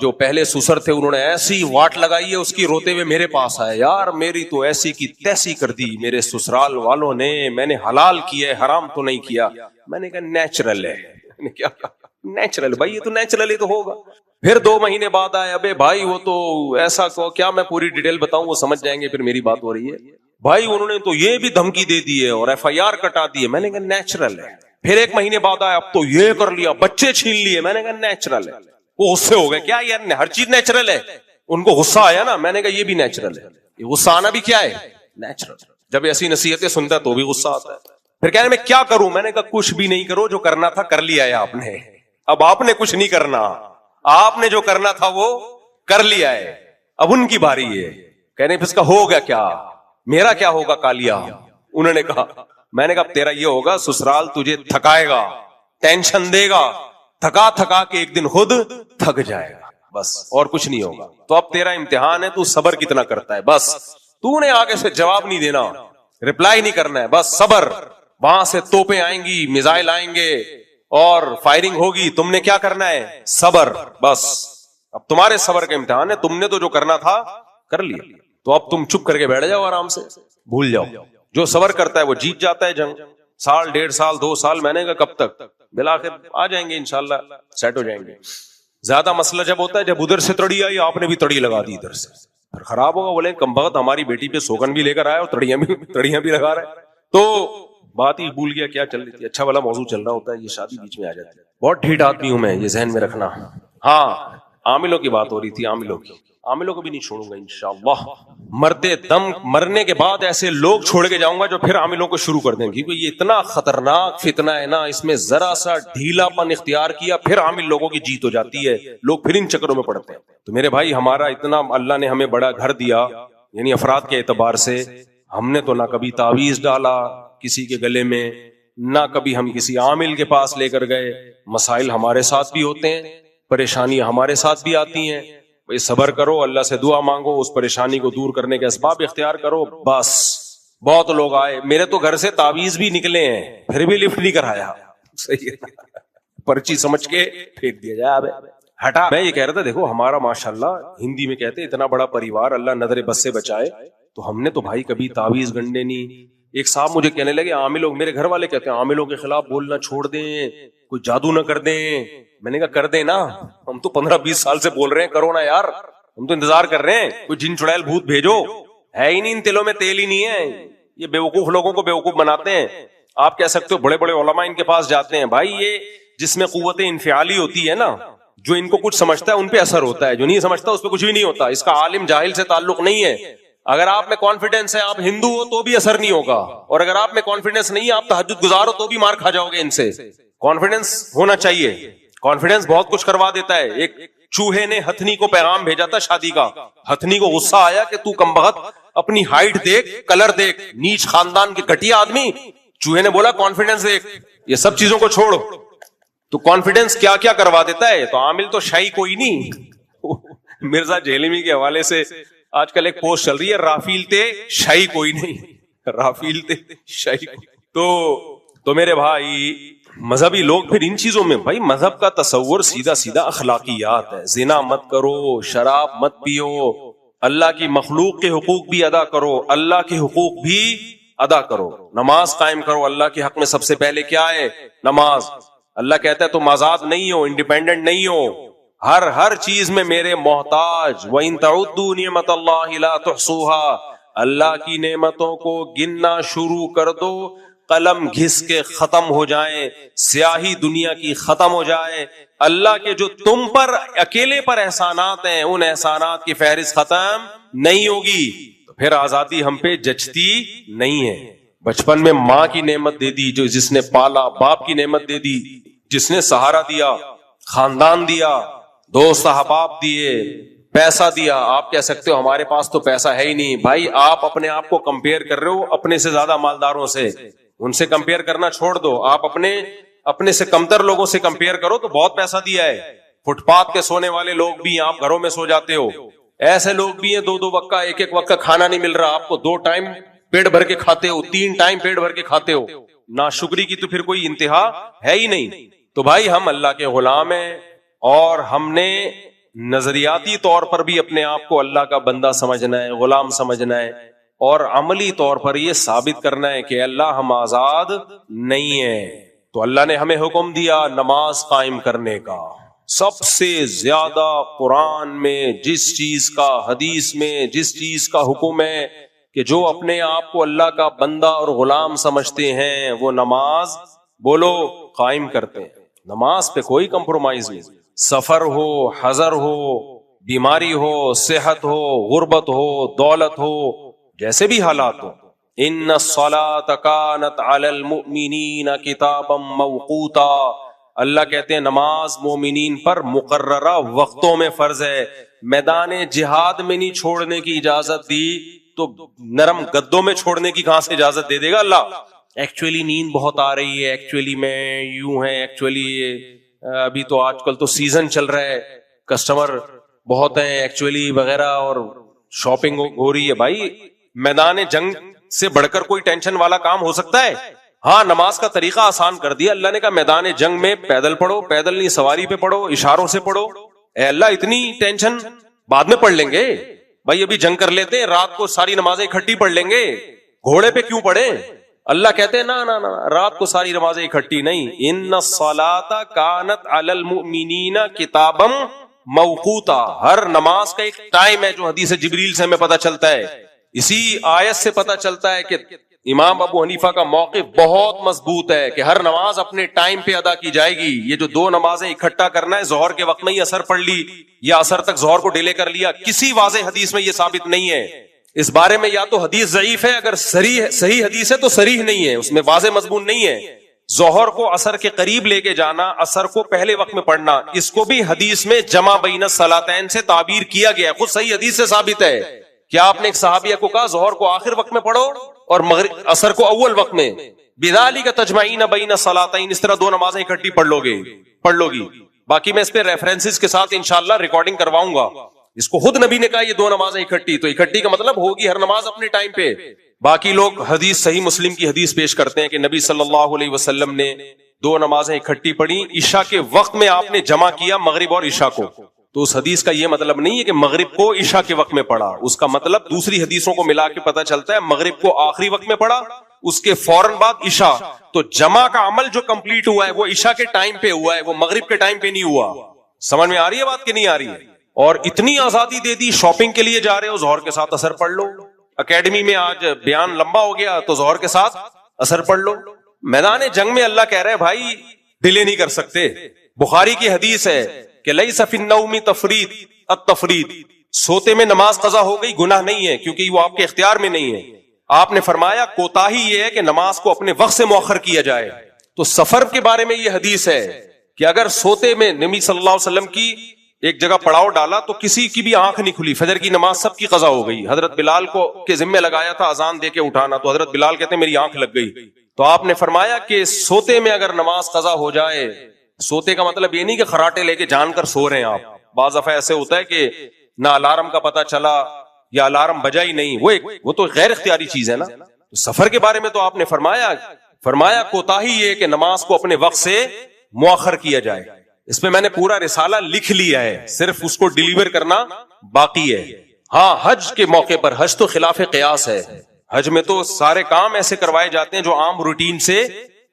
جو پہلے سسر تھے انہوں نے ایسی واٹ لگائی ہے اس کی، روتے ہوئے میرے پاس آئے، یار میری تو ایسی کی تیسی کر دی میرے سسرال والوں نے، میں نے حلال کیا ہے حرام تو نہیں کیا۔ میں نے کہا نیچرل ہے۔ کیا نیچرل بھائی؟ یہ تو نیچرل ہی تو ہوگا۔ پھر 2 مہینے بعد آئے، ابے بھائی وہ تو ایسا کیا میں پوری ڈیٹیل بتاؤں، وہ سمجھ جائیں گے پھر میری بات ہو رہی ہے بھائی، انہوں نے تو یہ بھی دھمکی دے دی ہے اور FIR کٹا دی ہے۔ میں نے کہا نیچرل ہے۔ پھر 1 مہینے بعد آیا، اب تو یہ کر لیا، بچے چھین لیے۔ میں نے کہا نیچرل ہے۔ وہ غصے ہو گئے، کیا یار ہر چیز نیچرل ہے؟ ان کو غصہ آیا نا، میں نے کہا یہ بھی نیچرل ہے۔ یہ غصہ آنا بھی کیا ہے؟ نیچرل۔ جب ایسی نصیحتیں سنتا ہے تو بھی غصہ آتا ہے۔ پھر کہنے میں کیا کروں؟ میں نے کہا کچھ بھی نہیں کرو، جو کرنا تھا کر لیا ہے آپ نے، اب آپ نے کچھ نہیں کرنا، آپ نے جو کرنا تھا وہ کر لیا ہے، اب ان کی باری ہے۔ کہنے پھر اس کا ہوگا کیا؟ میرا کیا ہوگا کالیا؟ انہوں نے کہا، میں نے کہا تیرا یہ ہوگا سسرال تجھے تھکائے گا، ٹینشن دے گا، تھکا تھکا کے ایک دن خود تھک جائے گا، بس اور کچھ نہیں ہوگا۔ تو اب تیرا امتحان ہے، تو صبر کتنا کرتا ہے، بس تو نے آگے سے جواب نہیں دینا، رپلائی نہیں کرنا ہے، بس صبر۔ وہاں سے توپیں آئیں گی، میزائل آئیں گے اور فائرنگ ہوگی، تم نے کیا کرنا ہے؟ صبر، بس۔ اب تمہارے صبر کا امتحان ہے، تم نے تو جو کرنا تھا کر لیا، تو اب تم چپ کر کے بیٹھ جاؤ، آرام سے بھول جاؤ۔ جو صبر کرتا ہے وہ جیت جاتا ہے جنگ۔ 1 1.5 سال 2 سال، میں نے کہا کب تک؟ بالآخر آ جائیں گے انشاءاللہ، سیٹ ہو جائیں گے۔ زیادہ مسئلہ جب ہوتا ہے جب ادھر سے تڑی آئی، آپ نے بھی تڑی لگا دی ادھر سے، پھر خراب ہوگا۔ بولے کم بخت ہماری بیٹی پہ سوگن بھی لے کر آیا اور تڑیاں بھی لگا رہا ہے، تو بات ہی بھول گیا کیا چل رہی تھی۔ اچھا والا موضوع چل رہا ہوتا ہے، یہ شادی بیچ میں آ جاتی ہے۔ بہت ڈھیٹ آدمی ہوں میں، یہ ذہن میں رکھنا۔ ہاں، عاملوں کی بات ہو رہی تھی، عاملوں کو بھی نہیں چھوڑوں گا انشاءاللہ۔ مرتے دم، مرنے کے بعد ایسے لوگ چھوڑ کے جاؤں گا جو پھر عاملوں کو شروع کر دیں گے، کیونکہ یہ اتنا خطرناک فتنہ ہے نا، اس میں ذرا سا ڈھیلا پن اختیار کیا پھر عامل لوگوں کی جیت ہو جاتی ہے، لوگ پھر ان چکروں میں پڑتے ہیں۔ تو میرے بھائی، ہمارا اتنا اللہ نے ہمیں بڑا گھر دیا، یعنی افراد کے اعتبار سے، ہم نے تو نہ کبھی تعویذ ڈالا کسی کے گلے میں، نہ کبھی ہم کسی عامل کے پاس لے کر گئے۔ مسائل ہمارے ساتھ بھی ہوتے ہیں، پریشانیاں ہمارے ساتھ بھی آتی ہیں، صبر کرو، اللہ سے دعا مانگو، اس پریشانی کو دور کرنے کے اسباب اختیار کرو، بس۔ بہت لوگ آئے، میرے تو گھر سے تعویذ بھی نکلے ہیں، پھر بھی لفٹ نہیں کرایا، صحیح ہے، پرچی سمجھ کے پھینک دیا جائے، اب ہٹا۔ میں یہ کہہ رہا تھا، دیکھو ہمارا ماشاءاللہ ہندی میں کہتے اتنا بڑا پریوار، اللہ نظر بس سے بچائے، تو ہم نے تو بھائی کبھی تعویذ گنڈے نہیں۔ ایک صاحب مجھے کہنے لگے، عاملوں، میرے گھر والے کہتے ہیں عاملوں کے خلاف بولنا چھوڑ دیں، کوئی جادو نہ کر دیں۔ میں نے کہا کر دیں نا، ہم تو 15-20 سال سے بول رہے ہیں کرو نا یار، ہم تو انتظار کر رہے ہیں، کوئی جن چڑیل بھوت بھیجو، ہے ہی نہیں، ان تلوں میں تیل ہی نہیں ہے، یہ بیوقوف لوگوں کو بیوقوف بناتے ہیں۔ آپ کہہ سکتے ہو بڑے بڑے علماء ان کے پاس جاتے ہیں، بھائی یہ جس میں قوت انفعالی ہوتی ہے نا، جو ان کو کچھ سمجھتا ہے ان پہ اثر ہوتا ہے، جو نہیں سمجھتا اس پہ کچھ بھی نہیں ہوتا، اس کا عالم جاہل سے تعلق نہیں ہے۔ اگر آپ میں کانفیڈنس ہے، آپ ہندو ہو تو بھی اثر نہیں ہوگا، اور اگر آپ میں کانفیڈنس نہیں ہے، آپ تہجد گزار ہو تو بھی مار کھا جاؤ گے ان سے۔ کانفیڈنس ہونا چاہیے، کانفیڈنس بہت کچھ کروا دیتا ہے۔ ایک چوہے نے ہتھنی کو پیغام بھیجا تھا شادی کا، ہتھنی کو غصہ آیا کہ تو کمبخت اپنی ہائٹ دیکھ، کلر دیکھ، نیچ خاندان کے گھٹیا آدمی۔ چوہے نے بولا کانفیڈنس دیکھ، یہ سب چیزوں کو چھوڑ۔ تو کانفیڈنس کیا کیا کروا دیتا ہے، تو عامل تو شاہی کوئی نہیں۔ مرزا جہلمی کے حوالے سے آج کل ایک پوسٹ چل رہی ہے، رافیل تے شاہی کوئی نہیں، رافیل تے شاہی کوئی۔ تو میرے بھائی، مذہبی لوگ پھر ان چیزوں میں، بھائی مذہب کا تصور سیدھا سیدھا اخلاقیات ہے، زنا مت کرو، شراب مت پیو، اللہ کی مخلوق کے حقوق بھی ادا کرو، اللہ کے حقوق بھی ادا کرو، نماز قائم کرو۔ اللہ کے حق میں سب سے پہلے کیا ہے؟ نماز۔ اللہ کہتا ہے تم آزاد نہیں ہو، انڈیپینڈنٹ نہیں ہو، ہر چیز میں میرے محتاج۔ وَإِن تَعُدُّوا نِعْمَتَ اللَّهِ لَا تُحْصُوهَا، اللہ کی نعمتوں کو گننا شروع کر دو، قلم گھس کے ختم ہو جائیں، سیاہی دنیا کی ختم ہو جائے، اللہ کے جو تم پر اکیلے پر احسانات ہیں ان احسانات کی فہرست ختم نہیں ہوگی، تو پھر آزادی ہم پہ جچتی نہیں ہے۔ بچپن میں ماں کی نعمت دے دی، جو جس نے پالا، باپ کی نعمت دے دی جس نے سہارا دیا، خاندان دیا، دوست احباب دیے، پیسہ دیا۔ آپ کہہ سکتے ہو ہمارے پاس تو پیسہ ہے ہی نہیں، بھائی آپ اپنے آپ کو کمپیئر کر رہے ہو اپنے سے زیادہ مالداروں سے، ان سے کمپیئر کرنا چھوڑ دو، آپ اپنے سے کمتر لوگوں سے کمپیئر کرو تو بہت پیسہ دیا ہے۔ فٹ پاتھ پہ سونے والے لوگ بھی ہیں، آپ گھروں میں سو جاتے ہو، ایسے لوگ بھی ہیں 2 وقت کا، ایک وقت کا کھانا نہیں مل رہا، آپ کو 2 ٹائم پیٹ بھر کے کھاتے ہو، 3 ٹائم پیٹ بھر کے کھاتے ہو، ناشکری کی تو پھر کوئی انتہا ہے ہی نہیں۔ تو بھائی ہم اللہ کے غلام ہیں، اور ہم نے نظریاتی طور پر بھی اپنے آپ کو اللہ کا بندہ سمجھنا ہے، غلام سمجھنا ہے، اور عملی طور پر یہ ثابت کرنا ہے کہ اللہ ہم آزاد نہیں ہیں. تو اللہ نے ہمیں حکم دیا نماز قائم کرنے کا. سب سے زیادہ قرآن میں جس چیز کا، حدیث میں جس چیز کا حکم ہے کہ جو اپنے آپ کو اللہ کا بندہ اور غلام سمجھتے ہیں وہ نماز بولو قائم کرتے ہیں. نماز پہ کوئی کمپرومائز نہیں. سفر ہو، حضر ہو، بیماری ہو، صحت ہو، غربت ہو، دولت ہو، جیسے بھی حالات ہو. ان الصلاۃ کانت علی المؤمنین کتابا موقوتا. اللہ کہتے ہیں نماز مومنین پر مقررہ وقتوں میں فرض ہے. میدان جہاد میں نہیں چھوڑنے کی اجازت دی تو نرم گدوں میں چھوڑنے کی کہاں سے اجازت دے دے گا اللہ؟ ایکچولی نیند بہت آ رہی ہے، ایکچولی میں یوں ہے، ایکچولی ابھی تو آج کل تو سیزن چل رہا ہے، کسٹمر بہت ہیں ایکچولی وغیرہ، اور شاپنگ ہو رہی ہے. بھائی میدان جنگ سے بڑھ کر کوئی ٹینشن والا کام ہو سکتا ہے؟ ہاں نماز کا طریقہ آسان کر دیا اللہ نے. کہا میدان جنگ میں پیدل پڑھو، پیدل نہیں سواری پہ پڑھو، اشاروں سے پڑھو. اے اللہ اتنی ٹینشن بعد میں پڑھ لیں گے بھائی، ابھی جنگ کر لیتے ہیں، رات کو ساری نمازیں اکٹھی پڑھ لیں گے، گھوڑے پہ کیوں پڑھیں؟ اللہ کہتے ہیں نا نا نا رات کو ساری نمازیں اکٹھی نہیں. ان الصلاۃ کانت علی المؤمنین کتابا موقوتا. ہر نماز کا ایک ٹائم ہے جو حدیث جبریل سے ہمیں پتہ چلتا ہے. اسی آیت سے پتہ چلتا ہے کہ امام ابو حنیفہ کا موقف بہت مضبوط ہے کہ ہر نماز اپنے ٹائم پہ ادا کی جائے گی. یہ جو دو نمازیں اکٹھا کرنا ہے، ظہر کے وقت میں ہی اثر پڑھ لی یا اثر تک ظہر کو ڈیلے کر لیا، کسی واضح حدیث میں یہ ثابت نہیں ہے. اس بارے میں یا تو حدیث ضعیف ہے، اگر صحیح حدیث ہے تو صریح نہیں ہے، اس میں واضح مضمون نہیں ہے. ظہر کو اثر کے قریب لے کے جانا، اثر کو پہلے وقت میں پڑھنا، اس کو بھی حدیث میں جمع بین الصلاتین سے تعبیر کیا گیا ہے، خود صحیح حدیث سے ثابت ہے. کیا آپ نے ایک صحابیہ کو کہا ظہر کو آخر وقت میں پڑھو اور مغرب اثر کو اول وقت میں؟ بذالک تجمعین بین الصلاتین، اس طرح دو نمازیں اکٹھی پڑھ لو گی. باقی میں اس پہ ریفرنسز کے ساتھ انشاءاللہ ریکارڈنگ کرواؤں گا. اس کو خود نبی نے کہا یہ دو نمازیں اکٹھی، تو اکٹھی کا مطلب ہوگی ہر نماز اپنے ٹائم پہ. باقی لوگ حدیث صحیح مسلم کی حدیث پیش کرتے ہیں کہ نبی صلی اللہ علیہ وسلم نے دو نمازیں اکٹھی پڑھی، عشاء کے وقت میں آپ نے جمع کیا مغرب اور عشاء کو. تو اس حدیث کا یہ مطلب نہیں ہے کہ مغرب کو عشاء کے وقت میں پڑھا، اس کا مطلب دوسری حدیثوں کو ملا کے پتہ چلتا ہے مغرب کو آخری وقت میں پڑھا، اس کے فوراً بعد عشاء. تو جمع کا عمل جو کمپلیٹ ہوا ہے وہ عشاء کے ٹائم پہ ہوا ہے، وہ مغرب کے ٹائم پہ نہیں ہوا. سمجھ میں آ رہی ہے بات کہ نہیں آ رہی ہے؟ اور اتنی آزادی دے دی، شاپنگ کے لیے جا رہے ہو ظہر کے ساتھ اثر پڑھ لو، اکیڈمی میں آج بیان لمبا ہو گیا تو ظہر کے ساتھ اثر پڑھ لو. میدان جنگ میں اللہ کہہ رہے بھائی ڈیلے نہیں کر سکتے. بخاری کی حدیث ہے کہ لیس فی النوم تفرید، التفرید، سوتے میں نماز قضا ہو گئی گناہ نہیں ہے کیونکہ وہ آپ کے اختیار میں نہیں ہے. آپ نے فرمایا کوتاہی یہ ہے کہ نماز کو اپنے وقت سے مؤخر کیا جائے. تو سفر کے بارے میں یہ حدیث ہے کہ اگر سوتے میں نبی صلی اللہ علیہ وسلم کی ایک جگہ پڑاؤ ڈالا تو کسی کی بھی آنکھ نہیں کھلی، فجر کی نماز سب کی قضا ہو گئی. حضرت بلال کو کے ذمہ لگایا تھا اذان دے کے اٹھانا، تو حضرت بلال کہتے ہیں میری آنکھ لگ گئی. تو آپ نے فرمایا کہ سوتے میں اگر نماز قضا ہو جائے، سوتے کا مطلب یہ نہیں کہ خراٹے لے کے جان کر سو رہے ہیں آپ. بعض دفعہ ایسے ہوتا ہے کہ نہ الارم کا پتہ چلا یا الارم بجا ہی نہیں، وہ تو غیر اختیاری چیز ہے نا. تو سفر کے بارے میں تو آپ نے فرمایا کوتاہی یہ کہ نماز کو اپنے وقت سے مؤخر کیا جائے. اس پہ میں نے پورا رسالہ لکھ لیا ہے، صرف اس کو ڈیلیور کرنا باقی ہے. ہاں حج کے موقع پر، حج تو خلاف قیاس ہے، حج میں تو سارے کام ایسے کروائے جاتے ہیں جو عام روٹین سے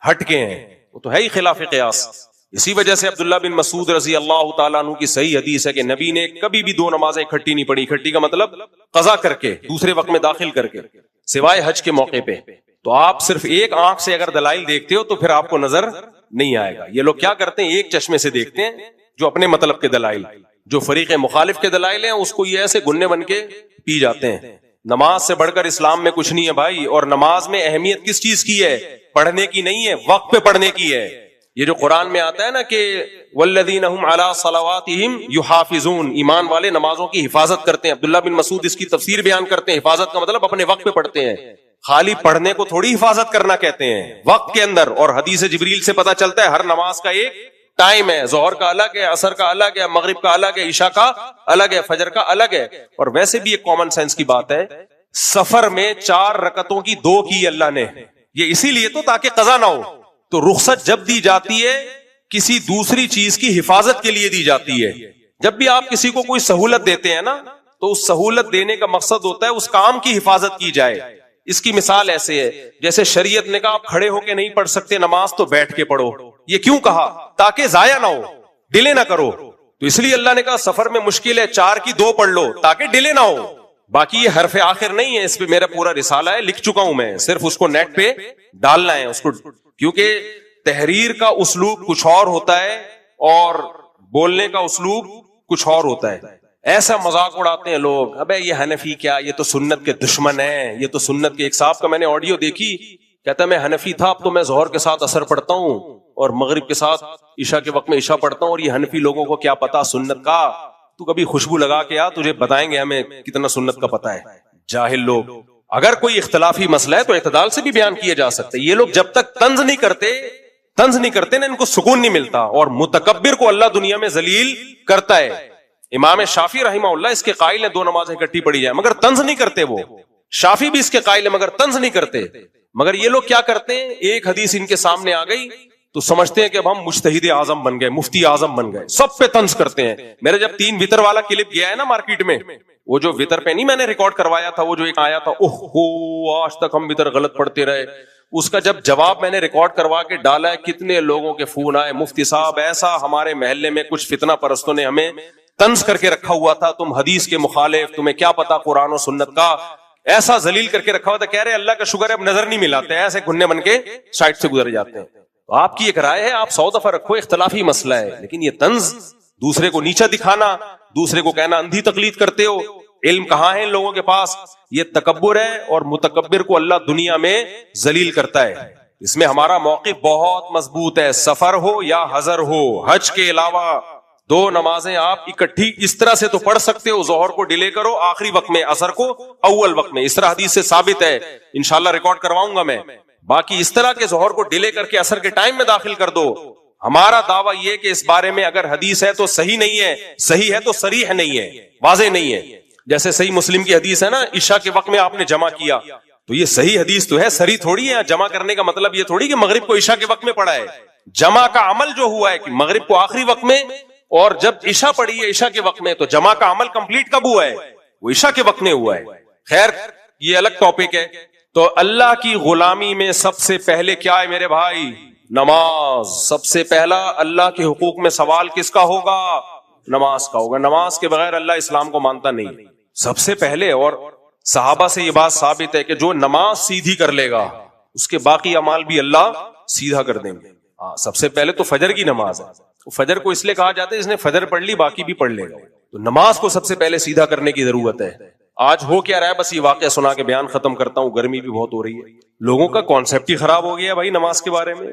ہٹ کے ہیں، وہ تو ہے ہی خلاف قیاس. اسی وجہ سے عبداللہ بن مسعود رضی اللہ تعالیٰ عنہ کی صحیح حدیث ہے کہ نبی نے کبھی بھی دو نمازیں اکٹھی نہیں پڑھی. اکٹھی کا مطلب قضا کر کے دوسرے وقت میں داخل کر کے، سوائے حج کے موقع پہ. تو آپ صرف ایک آنکھ سے اگر دلائل دیکھتے ہو تو پھر آپ کو نظر نہیں آئے گا. یہ لوگ کیا کرتے ہیں ایک چشمے سے دیکھتے ہیں جو اپنے مطلب کے دلائل، جو فریق مخالف کے دلائل ہیں اس کو یہ ایسے گنے بن کے پی جاتے ہیں. نماز سے بڑھ کر اسلام میں کچھ نہیں ہے بھائی. اور نماز میں اہمیت کس چیز کی ہے؟ پڑھنے کی نہیں ہے، وقت پہ پڑھنے کی ہے. یہ جو قرآن میں آتا ہے نا کہ والذین هم علی صلواتہم یحافظون، ایمان والے نمازوں کی حفاظت کرتے ہیں. عبداللہ بن مسعود اس کی تفسیر بیان کرتے ہیں، حفاظت کا مطلب اپنے وقت پہ پڑھتے ہیں. خالی پڑھنے کو تھوڑی حفاظت کرنا کہتے ہیں، وقت کے اندر. اور حدیث جبریل سے پتہ چلتا ہے ہر نماز کا ایک ٹائم ہے، ظہر کا الگ ہے، عصر کا الگ ہے، مغرب کا الگ ہے، عشاء کا الگ ہے، فجر کا الگ ہے. اور ویسے بھی ایک کامن سینس کی بات ہے، سفر میں 4 رکعتوں کی 2 کی اللہ نے، یہ اسی لیے تو تاکہ قضا نہ ہو. تو رخصت جب دی جاتی ہے کسی دوسری چیز کی حفاظت کے لیے دی جاتی ہے. جب بھی آپ کسی کو کوئی سہولت دیتے ہیں نا تو اس سہولت دینے کا مقصد ہوتا ہے اس کام کی حفاظت کی جائے. اس کی مثال ایسے ہے جیسے شریعت نے کہا آپ کھڑے ہو کے نہیں پڑھ سکتے نماز تو بیٹھ کے پڑھو. یہ کیوں کہا؟ تاکہ ضائع نہ ہو, ڈیلے نہ کرو. تو اس لیے اللہ نے کہا سفر میں مشکل ہے 4 کی 2 پڑھ لو تاکہ ڈیلے نہ ہو. باقی یہ حرف آخر نہیں ہے, اس پہ میرا پورا رسالہ ہے, لکھ چکا ہوں میں, صرف اس کو نیٹ پہ ڈالنا ہے اس کو, کیونکہ تحریر کا اسلوب کچھ اور ہوتا ہے اور بولنے کا اسلوب کچھ اور ہوتا ہے. ایسا مذاق اڑاتے ہیں لوگ, ابے یہ حنفی کیا, یہ تو سنت کے دشمن ہیں, یہ تو سنت کے. ایک صاحب کا میں نے آڈیو دیکھی, کہتا ہے میں حنفی تھا, اب تو میں ظہر کے ساتھ اثر پڑھتا ہوں اور مغرب کے ساتھ عشاء کے وقت میں عشاء پڑھتا ہوں, اور یہ حنفی لوگوں کو کیا پتا سنت کا. تو کبھی خوشبو لگا کے آ, تجھے بتائیں گے ہمیں کتنا سنت کا پتا ہے. جاہل لوگ. اگر کوئی اختلافی مسئلہ ہے تو اعتدال سے بھی بیان کیا جا سکتا ہے. یہ لوگ جب تک طنز نہیں کرتے نا ان کو سکون نہیں ملتا, اور متکبر کو اللہ دنیا میں ذلیل کرتا ہے. امام شافعی رحمہ اللہ اس کے قائل ہیں 2 نمازیں اکٹھی پڑھی جائیں مگر طنز نہیں کرتے. وہ شافعی بھی اس کے قائل ہیں مگر طنز نہیں کرتے. مگر یہ لوگ کیا کرتے ہیں, ایک حدیث ان کے سامنے آ گئی تو سمجھتے ہیں کہ اب ہم مجتہد اعظم بن گئے, مفتی اعظم بن گئے, سب پہ طنز کرتے ہیں. میرے جب 3 وتر والا کلپ گیا ہے نا مارکیٹ میں, وہ جو وتر پہ نہیں میں نے ریکارڈ کروایا تھا, وہ جو ایک آیا تھا اوہ آج تک ہم وتر غلط پڑھتے رہے, اس کا جب جواب میں نے ریکارڈ کروا کے ڈالا ہے, کتنے لوگوں کے فون آئے, مفتی صاحب ایسا ہمارے محلے میں کچھ فتنہ پرستوں نے ہمیں طنز کر کے رکھا ہوا تھا, تم حدیث کے مخالف, تمہیں کیا پتا قرآن و سنت کا, ایسا ذلیل کر کے رکھا ہوا تھا. کہہ رہے اللہ کا شکر ہے اب نظر نہیں ملاتے, ایسے گھننے بن کے سائٹ سے گزر جاتے ہیں. تو آپ کی ایک رائے ہے, آپ 100 دفعہ رکھو, اختلافی مسئلہ ہے, لیکن یہ طنز, دوسرے کو نیچا دکھانا, دوسرے کو کہنا اندھی تقلید کرتے ہو, علم کہاں ہے ان لوگوں کے پاس, یہ تکبر ہے. اور متکبر کو اللہ دنیا میں ذلیل کرتا ہے. اس میں ہمارا موقف بہت مضبوط ہے, سفر ہو یا حضر ہو. حج کے علاوہ 2 نمازیں آپ اکٹھی اس طرح سے تو پڑھ سکتے ہو, ظہر کو ڈیلے کرو آخری وقت میں, عصر کو اول وقت میں, اس طرح حدیث سے ثابت ہے, انشاءاللہ ریکارڈ کرواؤں گا میں. باقی اس طرح کے ظہر کو ڈیلے کر کے عصر کے ٹائم میں داخل کر دو. ہمارا دعویٰ یہ کہ اس بارے میں اگر حدیث ہے تو صحیح نہیں ہے, صحیح ہے تو صریح نہیں ہے, واضح نہیں ہے. جیسے صحیح مسلم کی حدیث ہے نا, عشاء کے وقت میں آپ نے جمع کیا, تو یہ صحیح حدیث تو ہے, صریح تھوڑی ہے. جمع کرنے کا مطلب یہ تھوڑی کہ مغرب کو عشاء کے وقت میں پڑھا ہے. جمع کا عمل جو ہوا ہے کہ مغرب کو آخری وقت میں, اور جب عشاء پڑھی ہے عشاء کے وقت میں, تو جمع کا عمل کمپلیٹ کب ہوا ہے؟ وہ عشاء کے وقت میں ہوا ہے. خیر یہ الگ ٹاپک ہے. تو اللہ کی غلامی میں سب سے پہلے کیا ہے میرے بھائی؟ نماز. سب سے پہلا اللہ کے حقوق میں سوال کس کا ہوگا؟ نماز کا ہوگا. نماز کے بغیر اللہ اسلام کو مانتا نہیں سب سے پہلے. اور صحابہ سے یہ بات ثابت ہے کہ جو نماز سیدھی کر لے گا اس کے باقی اعمال بھی اللہ سیدھا کر دیں گے. سب سے پہلے تو فجر کی نماز ہے. فجر کو اس لیے کہا جاتا ہے جس نے فجر پڑھ لی باقی بھی پڑھ لے گا. تو نماز کو سب سے پہلے سیدھا کرنے کی ضرورت ہے. آج ہو کیا رہا ہے, بس یہ واقعہ سنا کے بیان ختم کرتا ہوں. گرمی بھی بہت ہو رہی ہے, لوگوں کا کانسیپٹ ہی خراب ہو گیا بھائی نماز کے بارے میں.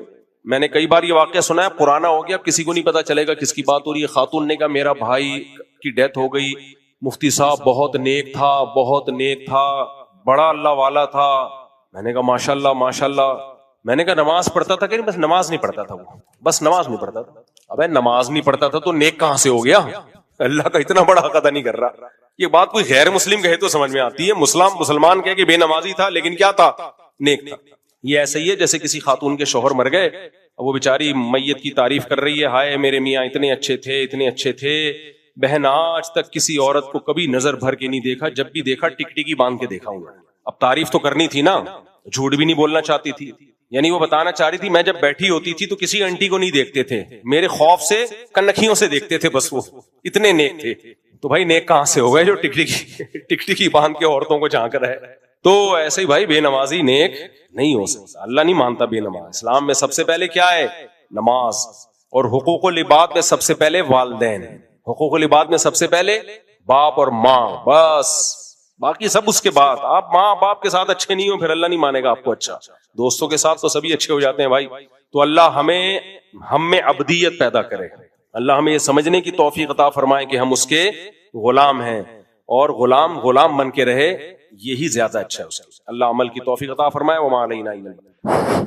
میں نے کئی بار یہ واقعہ سنا ہے, پرانا ہو گیا, اب کسی کو نہیں پتا چلے گا کس کی بات ہو رہی ہے. خاتون نے کہا میرا بھائی کی ڈیتھ ہو گئی, مفتی صاحب بہت نیک تھا, بہت نیک تھا, بڑا اللہ والا تھا. میں نے کہا ماشاء اللہ ماشاء اللہ. میں نے کہا نماز پڑھتا تھا کہ نہیں؟ بس نماز نہیں پڑھتا تھا, وہ بس نماز نہیں پڑھتا تھا. ابے نماز نہیں پڑھتا تھا تو نیک کہاں سے ہو گیا؟ اللہ کا اتنا بڑا حق ادا نہیں کر رہا. یہ بات کوئی غیر مسلم کہے تو سمجھ میں آتی ہے, مسلمان کہے کہ بے نمازی تھا لیکن کیا تھا؟ نیک تھا. یہ ایسا ہی ہے جیسے کسی خاتون کے شوہر مر گئے, وہ بیچاری میت کی تعریف کر رہی ہے, ہائے میرے میاں اتنے اچھے تھے, اتنے اچھے تھے. بہن آج تک کسی عورت کو کبھی نظر بھر کے نہیں دیکھا, جب بھی دیکھا ٹکٹکی باندھ کے دیکھا ہوں. اب تعریف تو کرنی تھی نا, جھوٹ بھی نہیں بولنا چاہتی تھی. یعنی وہ بتانا چاہ رہی تھی میں جب بیٹھی ہوتی تھی تو کسی انٹی کو نہیں دیکھتے تھے, میرے خوف سے کنکھیوں سے دیکھتے تھے, بس وہ اتنے نیک تھے. تو بھائی نیک کہاں سے ہو گئے جو ٹکٹکی باندھ کے عورتوں کو جھانک رہا ہے؟ تو ایسے ہی بھائی بے نمازی نیک نہیں ہو سکتا, اللہ نہیں مانتا بے نماز. اسلام میں سب سے پہلے کیا ہے؟ نماز. اور حقوق العباد میں سب سے پہلے والدین, حقوق العباد میں سب سے پہلے باپ اور ماں, بس باقی سب اس کے بعد. آپ ماں باپ کے ساتھ اچھے نہیں ہو پھر اللہ نہیں مانے گا آپ کو اچھا. دوستوں کے ساتھ تو سبھی اچھے ہو جاتے ہیں بھائی. تو اللہ ہم میں عبدیت پیدا کرے, اللہ ہمیں یہ سمجھنے کی توفیق عطا فرمائے کہ ہم اس کے غلام ہیں, اور غلام بن کے رہے, یہی زیادہ اچھا ہے اس کے. اللہ عمل کی توفیق عطا فرمائے. وما علینا الا البلاغ.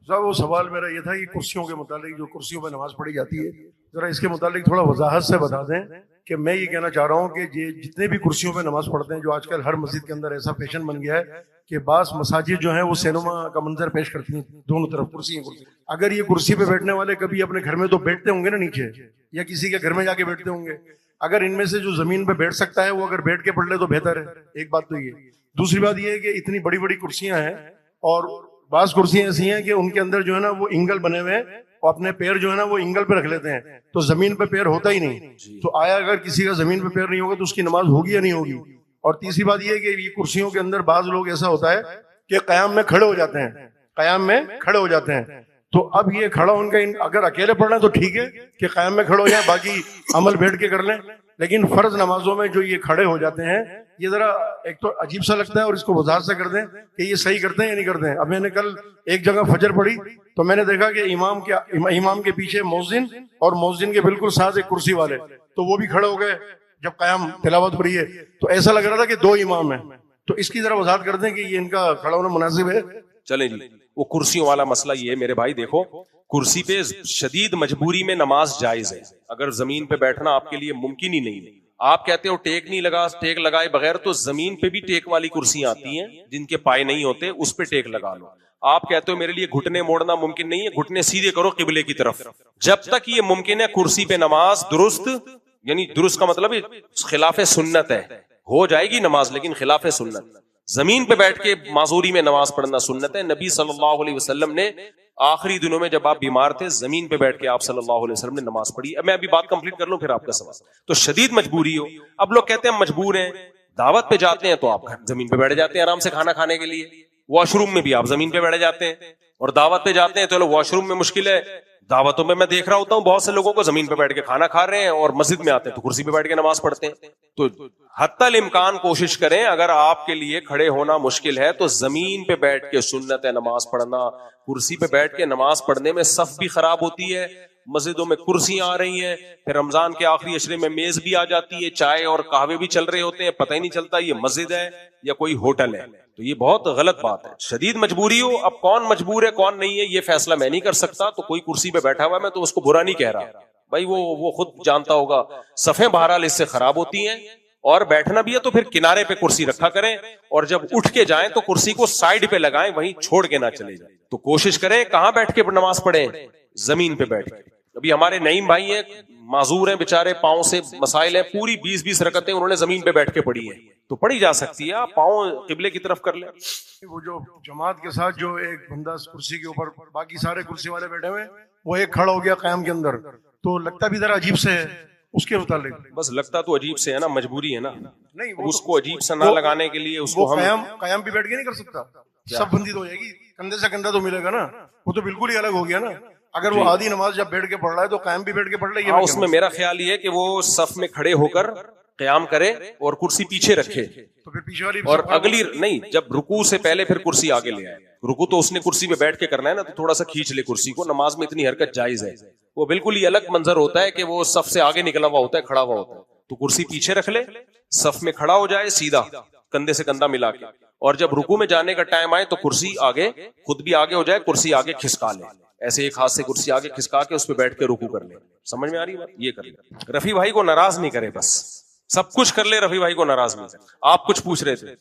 صاحب وہ سوال میرا یہ تھا کہ کرسیوں کے متعلق، جو کرسیوں پہ نماز پڑھی جاتی ہے، ذرا اس کے متعلق تھوڑا وضاحت سے بتا دیں کہ میں یہ کہنا چاہ رہا ہوں کہ یہ جتنے بھی کرسیوں پہ نماز پڑھتے ہیں، جو آج کل ہر مسجد کے اندر ایسا فیشن بن گیا ہے کہ بعض مساجد جو ہیں وہ سینما کا منظر پیش کرتی ہیں، دونوں طرف کرسی ہیں۔ اگر یہ کرسی پہ بیٹھنے والے کبھی اپنے گھر میں تو بیٹھتے ہوں گے نا نیچے، یا کسی کے گھر میں جا کے بیٹھتے ہوں گے، اگر ان میں سے جو زمین پہ بیٹھ سکتا ہے وہ اگر بیٹھ کے پڑھ لے تو بہتر ہے۔ ایک بات تو یہ، دوسری بات یہ ہے کہ اتنی بڑی بڑی کرسیاں ہیں اور بعض کرسیاں ایسی ہیں کہ ان کے اندر جو ہے نا وہ انگل بنے ہوئے ہیں اور اپنے پیر جو ہے نا وہ انگل پہ رکھ لیتے ہیں، تو زمین پہ پیر ہوتا ہی نہیں۔ تو آیا اگر کسی کا زمین پہ پیر نہیں ہوگا تو اس کی نماز ہوگی یا نہیں ہوگی؟ اور تیسری بات یہ ہے کہ یہ کرسیوں کے اندر بعض لوگ ایسا ہوتا ہے کہ قیام میں کھڑے ہو جاتے ہیں، قیام میں کھڑے ہو جاتے ہیں، تو اب یہ کھڑا ان کا اگر اکیلے پڑھنا ہے تو ٹھیک ہے کہ قیام میں کھڑے ہو جائیں، باقی عمل بیٹھ کے کر لیں، لیکن فرض نمازوں میں جو یہ کھڑے ہو جاتے ہیں یہ ذرا ایک تو عجیب سا لگتا ہے، اور اس کو وضاحت سے کر دیں کہ یہ صحیح کرتے ہیں یا نہیں کرتے ہیں۔ اب میں نے کل ایک جگہ فجر پڑھی تو میں نے دیکھا کہ امام کے پیچھے مؤذن اور مؤذن کے بالکل ساتھ ایک کرسی والے، تو وہ بھی کھڑے ہو گئے جب قیام تلاوت ہو رہی ہے، تو ایسا لگ رہا تھا کہ دو امام ہیں۔ تو اس کی ذرا وضاحت کر دیں کہ یہ ان کا کھڑا ہونا مناسب ہے؟ چلیں جی، وہ کرسیوں والا مسئلہ یہ ہے میرے بھائی، دیکھو کرسی پہ شدید مجبوری میں نماز جائز ہے، اگر زمین پہ بیٹھنا آپ کے لیے ممکن ہی نہیں ہے، آپ کہتے ہو ٹیک نہیں لگا، ٹیک لگائے بغیر، تو زمین پہ بھی ٹیک والی کرسیاں آتی ہیں جن کے پائے نہیں ہوتے، اس پہ ٹیک لگا لو۔ آپ کہتے ہو میرے لیے گھٹنے موڑنا ممکن نہیں ہے، گھٹنے سیدھے کرو قبلے کی طرف۔ جب تک یہ ممکن ہے کرسی پہ نماز درست، یعنی درست کا مطلب خلاف سنت ہے، ہو جائے گی نماز لیکن خلاف سنت۔ زمین پہ بیٹھ کے معذوری میں نماز پڑھنا سنت ہے۔ نبی صلی اللہ علیہ وسلم نے آخری دنوں میں جب آپ بیمار تھے زمین پہ بیٹھ کے آپ صلی اللہ علیہ وسلم نے نماز پڑھی۔ اب میں ابھی بات کمپلیٹ کر لوں پھر آپ کا سوال۔ تو شدید مجبوری ہو، اب لوگ کہتے ہیں ہم مجبور ہیں، دعوت پہ جاتے ہیں تو آپ زمین پہ بیٹھ جاتے ہیں آرام سے کھانا کھانے کے لیے، واش روم میں بھی آپ زمین پہ بیٹھ جاتے ہیں، اور دعوت پہ جاتے ہیں تو واش روم میں مشکل ہے، دعوتوں میں دیکھ رہا ہوتا ہوں بہت سے لوگوں کو زمین پہ بیٹھ کے کھانا کھا رہے ہیں، اور مسجد میں آتے ہیں تو کرسی پہ بیٹھ کے نماز پڑھتے ہیں۔ تو حتی الامکان کوشش کریں، اگر آپ کے لیے کھڑے ہونا مشکل ہے تو زمین پہ بیٹھ کے سنت ہے نماز پڑھنا۔ کرسی پہ بیٹھ کے نماز پڑھنے میں صف بھی خراب ہوتی ہے، مسجدوں میں کرسیاں آ رہی ہیں، پھر رمضان کے آخری عشرے میں میز بھی آ جاتی ہے، چائے اور قہوے بھی چل رہے ہوتے ہیں، پتہ ہی نہیں چلتا یہ مسجد ہے یا کوئی ہوٹل ہے۔ تو یہ بہت غلط بات ہے۔ شدید مجبوری ہو، اب کون مجبور ہے کون نہیں ہے یہ فیصلہ میں نہیں کر سکتا، تو کوئی کرسی پہ بیٹھا ہوا ہے میں تو اس کو برا نہیں کہہ رہا بھائی، وہ خود جانتا ہوگا۔ صفیں بہرحال اس سے خراب ہوتی ہیں، اور بیٹھنا بھی ہے تو پھر کنارے پہ کرسی رکھا کریں، اور جب اٹھ کے جائیں تو کرسی کو سائڈ پہ لگائیں، وہیں چھوڑ کے نہ چلے جائیں۔ تو کوشش کریں کہاں بیٹھ کے نماز پڑھیں، زمین پہ بیٹھ کے۔ ابھی ہمارے نعیم بھائی ہیں، معذور ہیں بےچارے، پاؤں سے مسائل ہیں، پوری 20 رکعتیں انہوں نے زمین پہ بیٹھ کے پڑھی ہیں، تو پڑھی جا سکتی ہے، آپ پاؤں قبلے کی طرف کر لیں۔ وہ جو جماعت کے ساتھ جو ایک بندہ کرسی کے اوپر، باقی سارے کرسی والے بیٹھے ہوئے، وہ ایک کھڑا ہو گیا قیام کے اندر، تو لگتا بھی ذرا عجیب سے ہے، اس کے متعلق بس لگتا تو عجیب سے ہے نا، مجبوری ہے نا، نہیں اس کو عجیب سے نہ لگانے کے لیے اس کو ہم قیام بھی بیٹھ کے نہیں کر سکتا، سب بندی تو ہو جائے گی، کندھے سے کندھا تو ملے گا نا، وہ تو بالکل ہی الگ ہو گیا نا۔ اگر وہ آدھی نماز جب بیٹھ کے پڑھ رہا ہے تو قیام بھی بیٹھ کے پڑھ رہا ہے، اس میں میرا خیال یہ ہے کہ وہ صف میں کھڑے ہو کر قیام کرے اور کرسی پیچھے رکھے، تو پھر پیچھے والی اور اگلی نہیں، جب رکوع سے پہلے پھر کرسی آگے لے آئے۔ رکوع تو اس نے کرسی پہ بیٹھ کے کرنا ہے نا، تو تھوڑا سا کھینچ لے کرسی کو، نماز میں اتنی حرکت جائز ہے۔ وہ بالکل ہی الگ منظر ہوتا ہے کہ وہ صف سے آگے نکلا ہوا ہوتا ہے، کھڑا ہوا ہوتا ہے، تو کرسی پیچھے رکھ لے، صف میں کھڑا ہو جائے سیدھا کندھے سے کندھا ملا کے، اور جب رکوع میں جانے کا ٹائم آئے تو کرسی آگے، خود بھی آگے ہو جائے، کرسی آگے کھسکا لے، ایسے ایک ہاتھ سے کرسی آگے کھسکا کے اس پہ بیٹھ کے رکوع کر لے۔ سمجھ میں آ رہی بات؟ یہ کر لے، رفیع بھائی کو ناراض نہیں کرے، بس سب کچھ کر لے، رفیع بھائی کو ناراض نہیں کرے۔ آپ کچھ پوچھ رہے تھے؟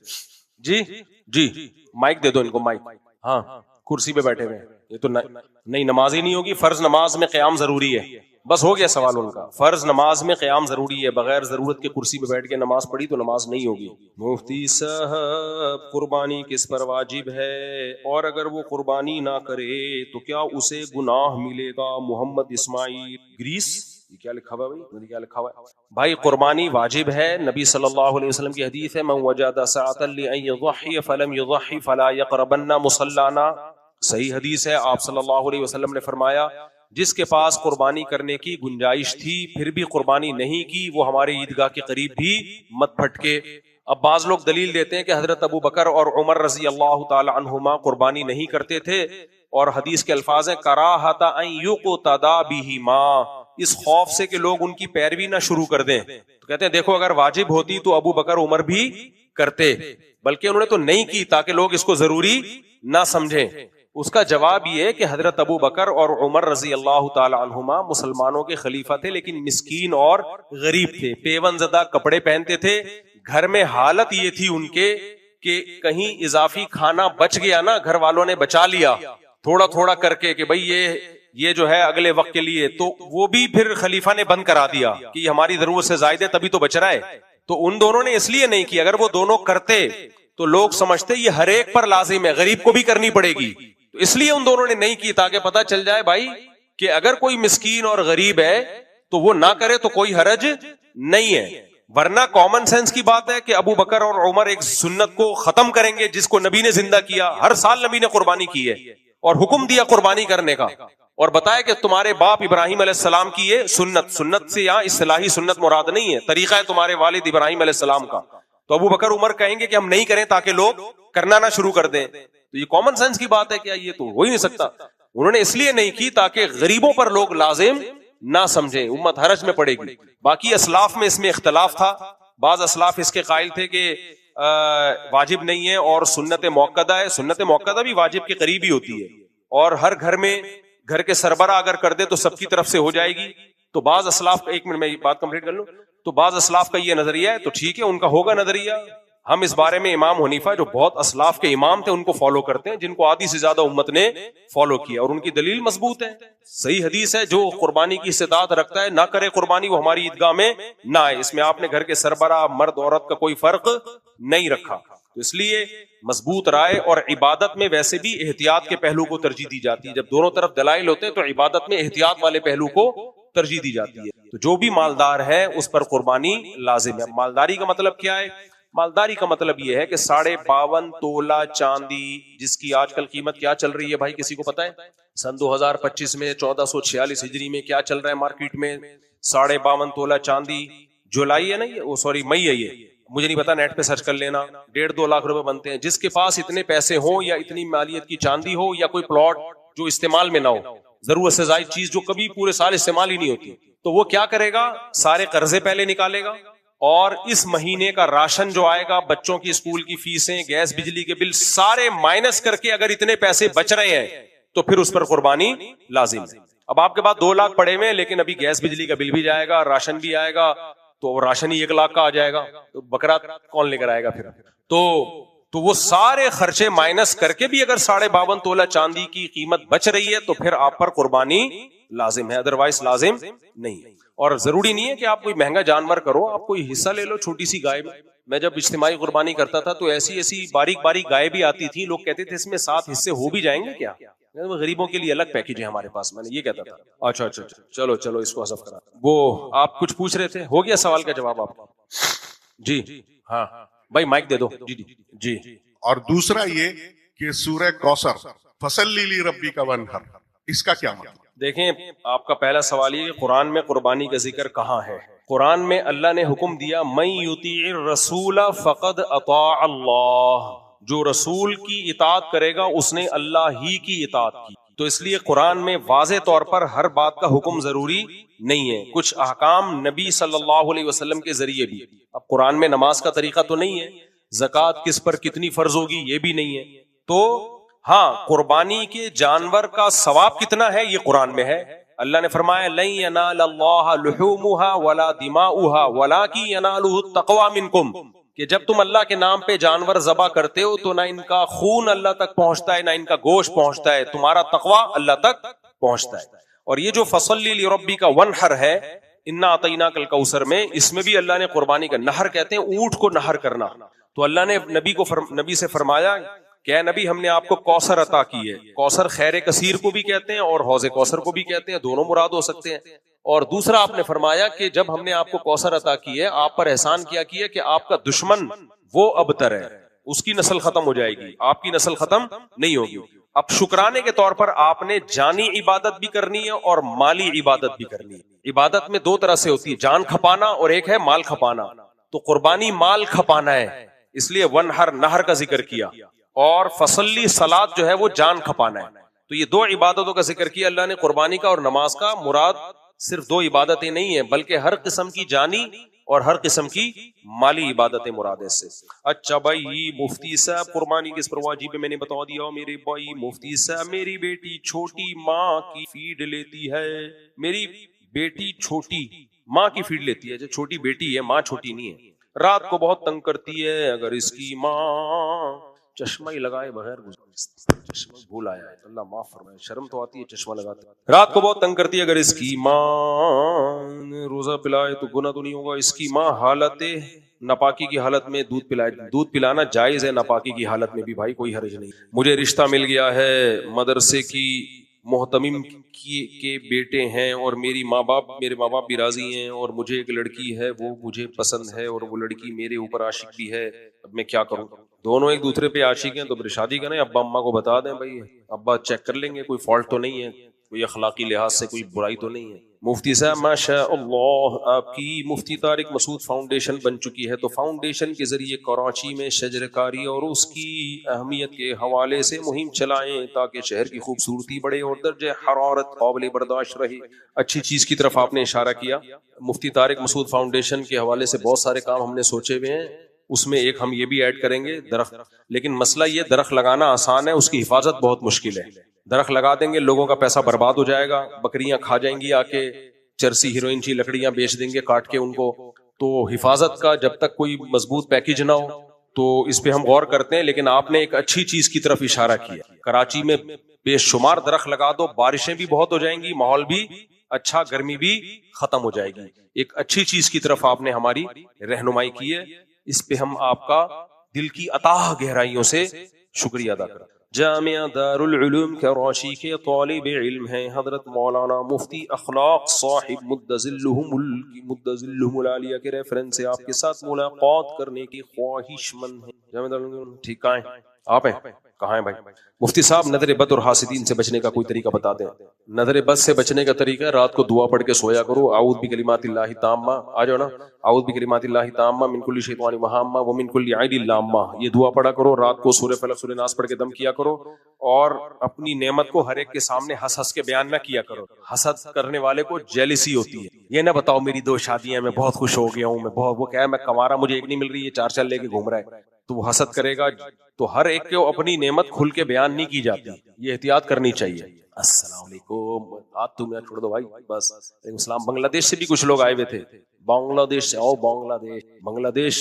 جی مائک دے دو ان کو، مائک۔ ہاں کرسی پہ بیٹھے ہوئے، یہ تو نہیں، نماز ہی نہیں ہوگی، فرض نماز میں قیام ضروری ہے، بس ہو گیا سوال ان کا، فرض نماز میں قیام ضروری ہے، بغیر ضرورت کے کرسی پہ بیٹھ کے نماز پڑھی تو نماز نہیں ہوگی۔ مفتی صاحب قربانی کس پر واجب ہے، اور اگر وہ قربانی نہ کرے تو کیا اسے گناہ ملے گا؟ محمد اسماعیل گریس، یہ کیا لکھا ہوا ہے کیا لکھا ہوا ہے بھائی؟ قربانی واجب ہے، نبی صلی اللہ علیہ وسلم کی حدیث ہے، من وجد سعۃ لأن يضحي فلم يضحي فلا يقربن مصلانا، صحیح حدیث ہے، آپ صلی اللہ علیہ وسلم نے فرمایا جس کے پاس قربانی کرنے کی گنجائش تھی پھر بھی قربانی نہیں کی، وہ ہمارے عیدگاہ کے قریب بھی مت پھٹکے۔ اب بعض لوگ دلیل دیتے ہیں کہ حضرت ابو بکر اور عمر رضی اللہ تعالی عنہما قربانی نہیں کرتے تھے، اور حدیث کے الفاظ ہیں کراہۃ ان یقتدی بہما، اس خوف سے کہ لوگ ان کی پیروی نہ شروع کر دیں، تو کہتے ہیں دیکھو اگر واجب ہوتی تو ابو بکر عمر بھی کرتے، بلکہ انہوں نے تو نہیں کی تاکہ لوگ اس کو ضروری نہ سمجھیں۔ اس کا جواب یہ ہے کہ حضرت ابو بکر اور عمر رضی اللہ تعالی عنہما مسلمانوں کے خلیفہ تھے، لیکن مسکین اور غریب تھے، پیون زدہ کپڑے پہنتے تھے، گھر میں حالت یہ تھی ان کے کہ کہیں اضافی کھانا بچ گیا نا، گھر والوں نے بچا لیا تھوڑا تھوڑا کر کے کہ بھئی یہ جو ہے اگلے وقت کے لیے، تو وہ بھی پھر خلیفہ نے بند کرا دیا کہ یہ ہماری ضرورت سے زائد ہے تبھی تو بچ رہا ہے۔ تو ان دونوں نے اس لیے نہیں کی، اگر وہ دونوں کرتے تو لوگ سمجھتے یہ ہر ایک پر لازم ہے، غریب کو بھی کرنی پڑے گی، تو اس لیے ان دونوں نے نہیں کی، تاکہ پتہ چل جائے بھائی کہ اگر کوئی مسکین اور غریب ہے تو وہ نہ کرے تو کوئی حرج نہیں ہے۔ ورنہ کامن سینس کی بات ہے کہ ابو بکر اور عمر ایک سنت کو ختم کریں گے جس کو نبی نے زندہ کیا، ہر سال نبی نے قربانی کی ہے اور حکم دیا قربانی کرنے کا، اور بتایا کہ تمہارے باپ ابراہیم علیہ السلام کی یہ سنت سے یہاں اصطلاحی سنت مراد نہیں ہے، طریقہ ہے تمہارے والد ابراہیم علیہ السلام کا۔ تو ابو بکر عمر کہیں گے کہ ہم نہیں کریں تاکہ لوگ کرنا نہ شروع کر دیں، تو یہ کامن سینس کی بات ہے، کیا یہ تو ہو ہی نہیں سکتا۔ انہوں نے اس لیے نہیں کی تاکہ غریبوں پر لوگ لازم نہ سمجھیں، امت حرج میں پڑے گی۔ باقی اسلاف میں اس میں اختلاف تھا، بعض اسلاف اس کے قائل تھے کہ واجب نہیں ہے اور سنت موقدہ ہے، سنت موقدہ بھی واجب کے قریب ہی ہوتی ہے، اور ہر گھر میں گھر کے سربراہ اگر کر دے تو سب کی طرف سے ہو جائے گی۔ تو بعض اسلاف کا، ایک منٹ میں بات کمپلیٹ کر لوں، تو بعض اسلاف کا یہ نظریہ ہے، تو ٹھیک ہے ان کا ہوگا نظریہ۔ ہم اس بارے میں امام حنیفہ جو بہت اسلاف کے امام تھے ان کو فالو کرتے ہیں، جن کو آدھی سے زیادہ امت نے فالو کیا، اور ان کی دلیل مضبوط ہے، صحیح حدیث ہے، جو قربانی کی استطاعت رکھتا ہے نہ کرے قربانی، وہ ہماری عیدگاہ میں نہ آئے۔ اس میں آپ نے گھر کے سربراہ مرد عورت کا کوئی فرق نہیں رکھا، تو اس لیے مضبوط رائے۔ اور عبادت میں ویسے بھی احتیاط کے پہلو کو ترجیح دی جاتی ہے، جب دونوں طرف دلائل ہوتے ہیں تو عبادت میں احتیاط والے پہلو کو ترجیح دی جاتی ہے۔ تو جو بھی مالدار ہے اس پر قربانی لازم ہے۔ مالداری کا مطلب کیا ہے؟ مالداری کا مطلب یہ ہے کہ 52.5 تولہ چاندی، جس کی آج کل قیمت کیا چل رہی ہے بھائی کسی کو پتا ہے؟ سن 2025 میں 1446 ہجری میں کیا چل رہا ہے مارکیٹ میں؟ 52.5 تولہ چاندی، جولائی ہے نا یہ، سوری مئی ہے یہ، مجھے نہیں پتا، نیٹ پہ سرچ کر لینا، 1.5-2 لاکھ روپے بنتے ہیں۔ جس کے پاس اتنے پیسے ہوں یا اتنی مالیت کی چاندی ہو یا کوئی پلاٹ جو استعمال میں نہ ہو، ضرورت سے زائد چیز جو کبھی پورے سال استعمال ہی نہیں ہوتی، تو وہ کیا کرے گا؟ سارے قرضے پہلے نکالے گا، اور اس مہینے کا راشن جو آئے گا، بچوں کی اسکول کی فیسیں، گیس بجلی کے بل سارے مائنس کر کے اگر اتنے پیسے بچ رہے ہیں تو پھر اس پر قربانی لازم ہے۔ اب آپ کے پاس 2 لاکھ پڑے ہوئے، لیکن ابھی گیس بجلی کا بل بھی جائے گا، راشن بھی آئے گا، تو راشن ہی 1 لاکھ کا آ جائے گا، تو بکرا کون لے کر آئے گا پھر؟ تو وہ سارے خرچے مائنس کر کے بھی اگر 52.5 تولہ چاندی کی قیمت بچ رہی ہے تو پھر آپ پر قربانی لازم ہے، ادروائز لازم نہیں ہے۔ اور ضروری نہیں ہے کہ آپ کوئی مہنگا جانور کرو، آپ کوئی حصہ لے لو، چھوٹی سی گائے میں جب اجتماعی قربانی کرتا تھا تو ایسی باریک باریک گائے بھی آتی تھی، لوگ کہتے تھے اس میں 7 حصے ہو بھی جائیں گے کیا؟ غریبوں کے لیے الگ پیکیج ہے ہمارے پاس، میں نے یہ کہتا تھا۔ اچھا چلو اس کو حذف کرا۔ وہ آپ کچھ پوچھ رہے تھے، ہو گیا سوال کا جواب آپ کا؟ جی ہاں بھائی مائک دے دو۔ جی اور دوسرا یہ کہ سورہ کوثر فصلی لربک وانحر، اس کا کیا مطلب؟ دیکھیں، آپ کا پہلا سوال یہ کہ قرآن میں قربانی کا ذکر کہاں ہے؟ قرآن میں اللہ نے حکم دیا من یطیع الرسول فقد اطاع اللہ، جو رسول کی اطاعت کرے گا اس نے اللہ ہی کی اطاعت کی۔ تو اس لیے قرآن میں واضح طور پر ہر بات کا حکم ضروری نہیں ہے، کچھ احکام نبی صلی اللہ علیہ وسلم کے ذریعے بھی۔ اب قرآن میں نماز کا طریقہ تو نہیں ہے، زکوٰۃ کس پر کتنی فرض ہوگی یہ بھی نہیں ہے، تو ہاں قربانی کے جانور کا ثواب کتنا ہے یہ قرآن میں ہے۔ اللہ نے فرمایا لن ینال اللہ لحومها ولا دماؤها ولکن ینالہ التقوی منکم، کہ جب تم اللہ کے نام پہ جانور ذبح کرتے ہو تو نہ ان کا خون اللہ تک پہنچتا ہے نہ ان کا گوشت پہنچتا ہے، تمہارا تقوی اللہ تک پہنچتا ہے۔ اور یہ جو فصلی لربک وانحر ہے انا اعطیناک الکوثر میں، اس میں بھی اللہ نے قربانی کا، نہر کہتے ہیں اونٹ کو نہر کرنا، تو اللہ نے نبی سے فرمایا کہ اے نبی ہم نے آپ کو کوثر عطا کی ہے۔ کوثر خیر کثیر کو بھی کہتے ہیں اور حوض کوثر کو بھی کہتے ہیں، دونوں مراد ہو سکتے ہیں۔ اور دوسرا آپ نے فرمایا کہ جب ہم نے آپ کو کوثر عطا کی ہے، آپ پر احسان کیا کہ آپ کا دشمن وہ ابتر ہے، اس کی نسل ختم ہو جائے گی، آپ کی نسل ختم نہیں ہوگی۔ اب شکرانے کے طور پر آپ نے جانی عبادت بھی کرنی ہے اور مالی عبادت بھی کرنی ہے۔ عبادت میں 2 طرح سے ہوتی ہے، جان کھپانا اور ایک ہے مال کھپانا۔ تو قربانی مال کھپانا ہے، اس لیے ونہر نہر کا ذکر کیا، اور فصلی صلاۃ جو ہے وہ جان کھپانا ہے۔ تو یہ 2 عبادتوں کا ذکر کیا اللہ نے، قربانی کا اور نماز کا۔ مراد صرف 2 عبادتیں نہیں ہیں بلکہ ہر قسم کی جانی اور ہر قسم کی مالی عبادتیں مراد ہے سے. اچھا بھائی مفتی صاحب قربانی کس پر واجب ہے میں نے بتا دیا. میرے بھائی مفتی صاحب میری بیٹی چھوٹی ماں کی فیڈ لیتی ہے. میری بیٹی چھوٹی ماں کی فیڈ لیتی ہے. جو چھوٹی بیٹی ہے ماں چھوٹی نہیں ہے. رات کو بہت تنگ کرتی ہے. اگر اس کی ماں چشمہ ہی لگائے بغیر چشمہ بھول آیا ہے اللہ معاف فرمائے. شرم تو آتی ہے چشمہ لگاتے. رات کو بہت تنگ کرتی ہے. اگر اس کی ماں روزہ پلائے تو گناہ تو نہیں ہوگا. اس کی ماں حالت ناپاکی کی حالت میں دودھ پلائے. دودھ پلانا جائز ہے ناپاکی کی حالت میں بھی بھائی کوئی حرج نہیں. مجھے رشتہ مل گیا ہے مدرسے کی محتمم کے بیٹے ہیں اور میرے ماں باپ بھی راضی ہیں اور مجھے ایک لڑکی ہے وہ مجھے پسند ہے اور وہ لڑکی میرے اوپر عاشق بھی ہے. اب میں کیا کروں؟ دونوں ایک دوسرے پہ عاشق ہیں تو پھر شادی کریں. ابا اماں کو بتا دیں بھائی ابا چیک کر لیں گے کوئی فالٹ تو نہیں ہے کوئی اخلاقی لحاظ سے کوئی برائی تو نہیں ہے. مفتی صاحب ماشاء اللہ آپ کی مفتی طارق مسعود فاؤنڈیشن بن چکی ہے تو فاؤنڈیشن کے ذریعے کراچی میں شجر کاری اور اس کی اہمیت کے حوالے سے مہم چلائیں تاکہ شہر کی خوبصورتی بڑھے اور درجہ حرارت قابل برداشت رہے. اچھی چیز کی طرف آپ نے اشارہ کیا. مفتی طارق مسعود فاؤنڈیشن کے حوالے سے بہت سارے کام ہم نے سوچے ہوئے ہیں. اس میں ایک ہم یہ بھی ایڈ کریں گے درخت. لیکن مسئلہ یہ درخت لگانا آسان ہے اس کی حفاظت بہت مشکل ہے. درخت لگا دیں گے لوگوں کا پیسہ برباد ہو جائے گا. بکریاں کھا جائیں گی آ کے چرسی ہیروئن کی لکڑیاں بیچ دیں گے کاٹ کے ان کو. تو حفاظت کا جب تک کوئی مضبوط پیکج نہ ہو تو اس پہ ہم غور کرتے ہیں. لیکن آپ نے ایک اچھی چیز کی طرف اشارہ کیا. کراچی میں بے شمار درخت لگا دو بارشیں بھی بہت ہو جائیں گی ماحول بھی اچھا گرمی بھی ختم ہو جائے گی. ایک اچھی چیز کی طرف آپ نے ہماری رہنمائی کی ہے. اس پہ ہم آپ کا دل کی اتاہ گہرائیوں سے شکریہ ادا کریں. جامعہ دارالعلوم کراچی کے طالب علم ہیں حضرت مولانا مفتی اخلاق صاحب مدظلہم العالیہ کے ریفرنس سے آپ کے ساتھ ملاقات کرنے کی خواہش مند ہیں. جامعہ دارالعلوم ٹھیک کہاں ہیں آپ ہیں کہاں ہیں بھائی؟ مفتی صاحب نظر بد اور حاسدین سے بچنے کا کوئی طریقہ بتا دیں. نظر بد سے بچنے کا طریقہ ہے رات کو دعا پڑھ کے سویا کرو. اعوذ بکلمات اللہ تامہ آ جاؤ نا. اعوذ بکلمات اللہ تامہ من کل شیطان وہامہ ومن کل عین لامہ. یہ دعا پڑھا کرو. رات کو سورہ فلق سورہ ناس پڑھ کے دم کیا کرو. اور اپنی نعمت کو ہر ایک کے سامنے ہنس ہنس کے بیان نہ کیا کرو. حسد کرنے والے کو جیلسی ہوتی ہے. یہ نہ بتاؤ میری 2 شادیاں میں بہت خوش ہو گیا ہوں میں بہت وہ کیا ہے میں کمارا مجھے ایک نہیں مل رہی ہے 4 لے کے گھوم رہا ہے تو وہ حسد کرے گا. تو ہر ایک کو اپنی نعمت کھل کے بیان نہیں کی جاتی. یہ احتیاط کرنی چاہیے. السلام علیکم. ہاتھ تم یہاں چھوڑ دو بھائی بس. اسلام بنگلہ دیش سے بھی کچھ لوگ آئے ہوئے تھے. بنگلہ دیش سے آؤ. بنگلہ دیش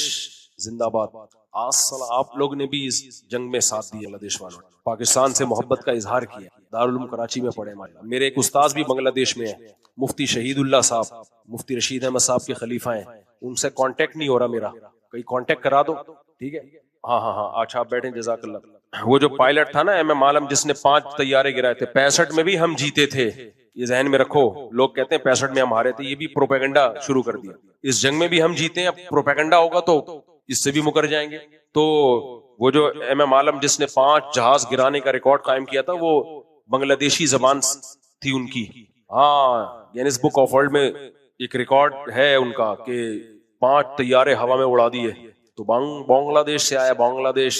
زندہ باد. آپ لوگ نے بھی اس جنگ میں ساتھ دیا. بنگلہ دیش والوں پاکستان سے محبت کا اظہار کیا. دارالعلوم کراچی میں پڑھے. میرے ایک استاذ بھی بنگلہ دیش میں ہیں مفتی شہید اللہ صاحب. مفتی رشید احمد صاحب کے خلیفہ ہیں. ان سے کانٹیکٹ نہیں ہو رہا میرا. کہیں کانٹیکٹ کرا دو. ٹھیک ہے. ہاں اچھا آپ بیٹھیں جزاک اللہ. وہ جو پائلٹ تھا نا ایم ایم عالم جس نے 5 طیارے گرائے تھے 65 میں بھی ہم جیتے تھے. یہ ذہن میں رکھو. لوگ کہتے ہیں 65 میں ہم ہارے تھے. یہ بھی پروپیگنڈا شروع کر دیا. اس جنگ میں بھی ہم جیتے ہیں. اب پروپیگنڈا ہوگا تو اس سے بھی مکر جائیں گے. تو وہ جو ایم ایم عالم جس نے 5 جہاز گرانے کا ریکارڈ قائم کیا تھا وہ بنگلہ دیشی زبان تھی ان کی. ہاں گینس بک آف ورلڈ میں ایک ریکارڈ ہے ان کا کہ 5 طیارے ہوا میں اڑا دیے. تو بنگلہ دیش سے آیا. بنگلہ دیش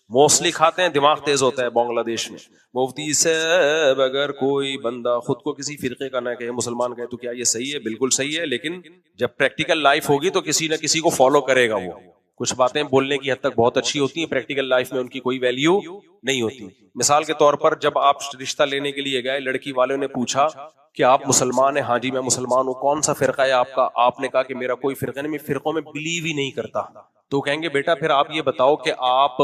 موسٹلی کھاتے ہیں دماغ تیز ہوتا ہے بنگلہ دیش میں. مفتی صاحب اگر کوئی بندہ خود کو کسی فرقے کا نہ کہے مسلمان کہے تو کیا یہ صحیح ہے؟ بالکل صحیح ہے. لیکن جب پریکٹیکل لائف ہوگی تو کسی نہ کسی کو فالو کرے گا. وہ کچھ باتیں بولنے کی حد تک بہت اچھی ہوتی ہیں پریکٹیکل لائف میں ان کی کوئی ویلیو نہیں ہوتی. مثال کے طور پر جب آپ رشتہ لینے کے لیے گئے لڑکی والوں نے پوچھا کہ آپ مسلمان ہیں؟ ہاں جی میں مسلمان ہوں. کون سا فرقہ ہے آپ کا؟ آپ نے کہا کہ میرا کوئی فرقہ نہیں میں فرقوں میں بلیو ہی نہیں کرتا. تو کہیں گے بیٹا پھر آپ یہ بتاؤ کہ آپ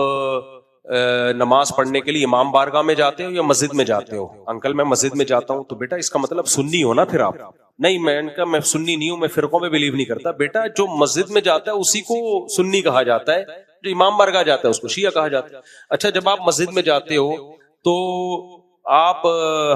نماز پڑھنے کے لیے امام بارگاہ میں جاتے ہو یا مسجد میں جاتے ہو؟ انکل میں مسجد میں جاتا ہوں. تو بیٹا اس کا مطلب سنی ہو نا پھر آپ. نہیں میں سنی نہیں ہوں میں فرقوں میں بلیو نہیں کرتا. بیٹا جو مسجد میں جاتا ہے اسی کو سنی کہا جاتا ہے. جو امام بارگاہ جاتا ہے اس کو شیعہ کہا جاتا ہے. اچھا جب آپ مسجد میں جاتے ہو تو آپ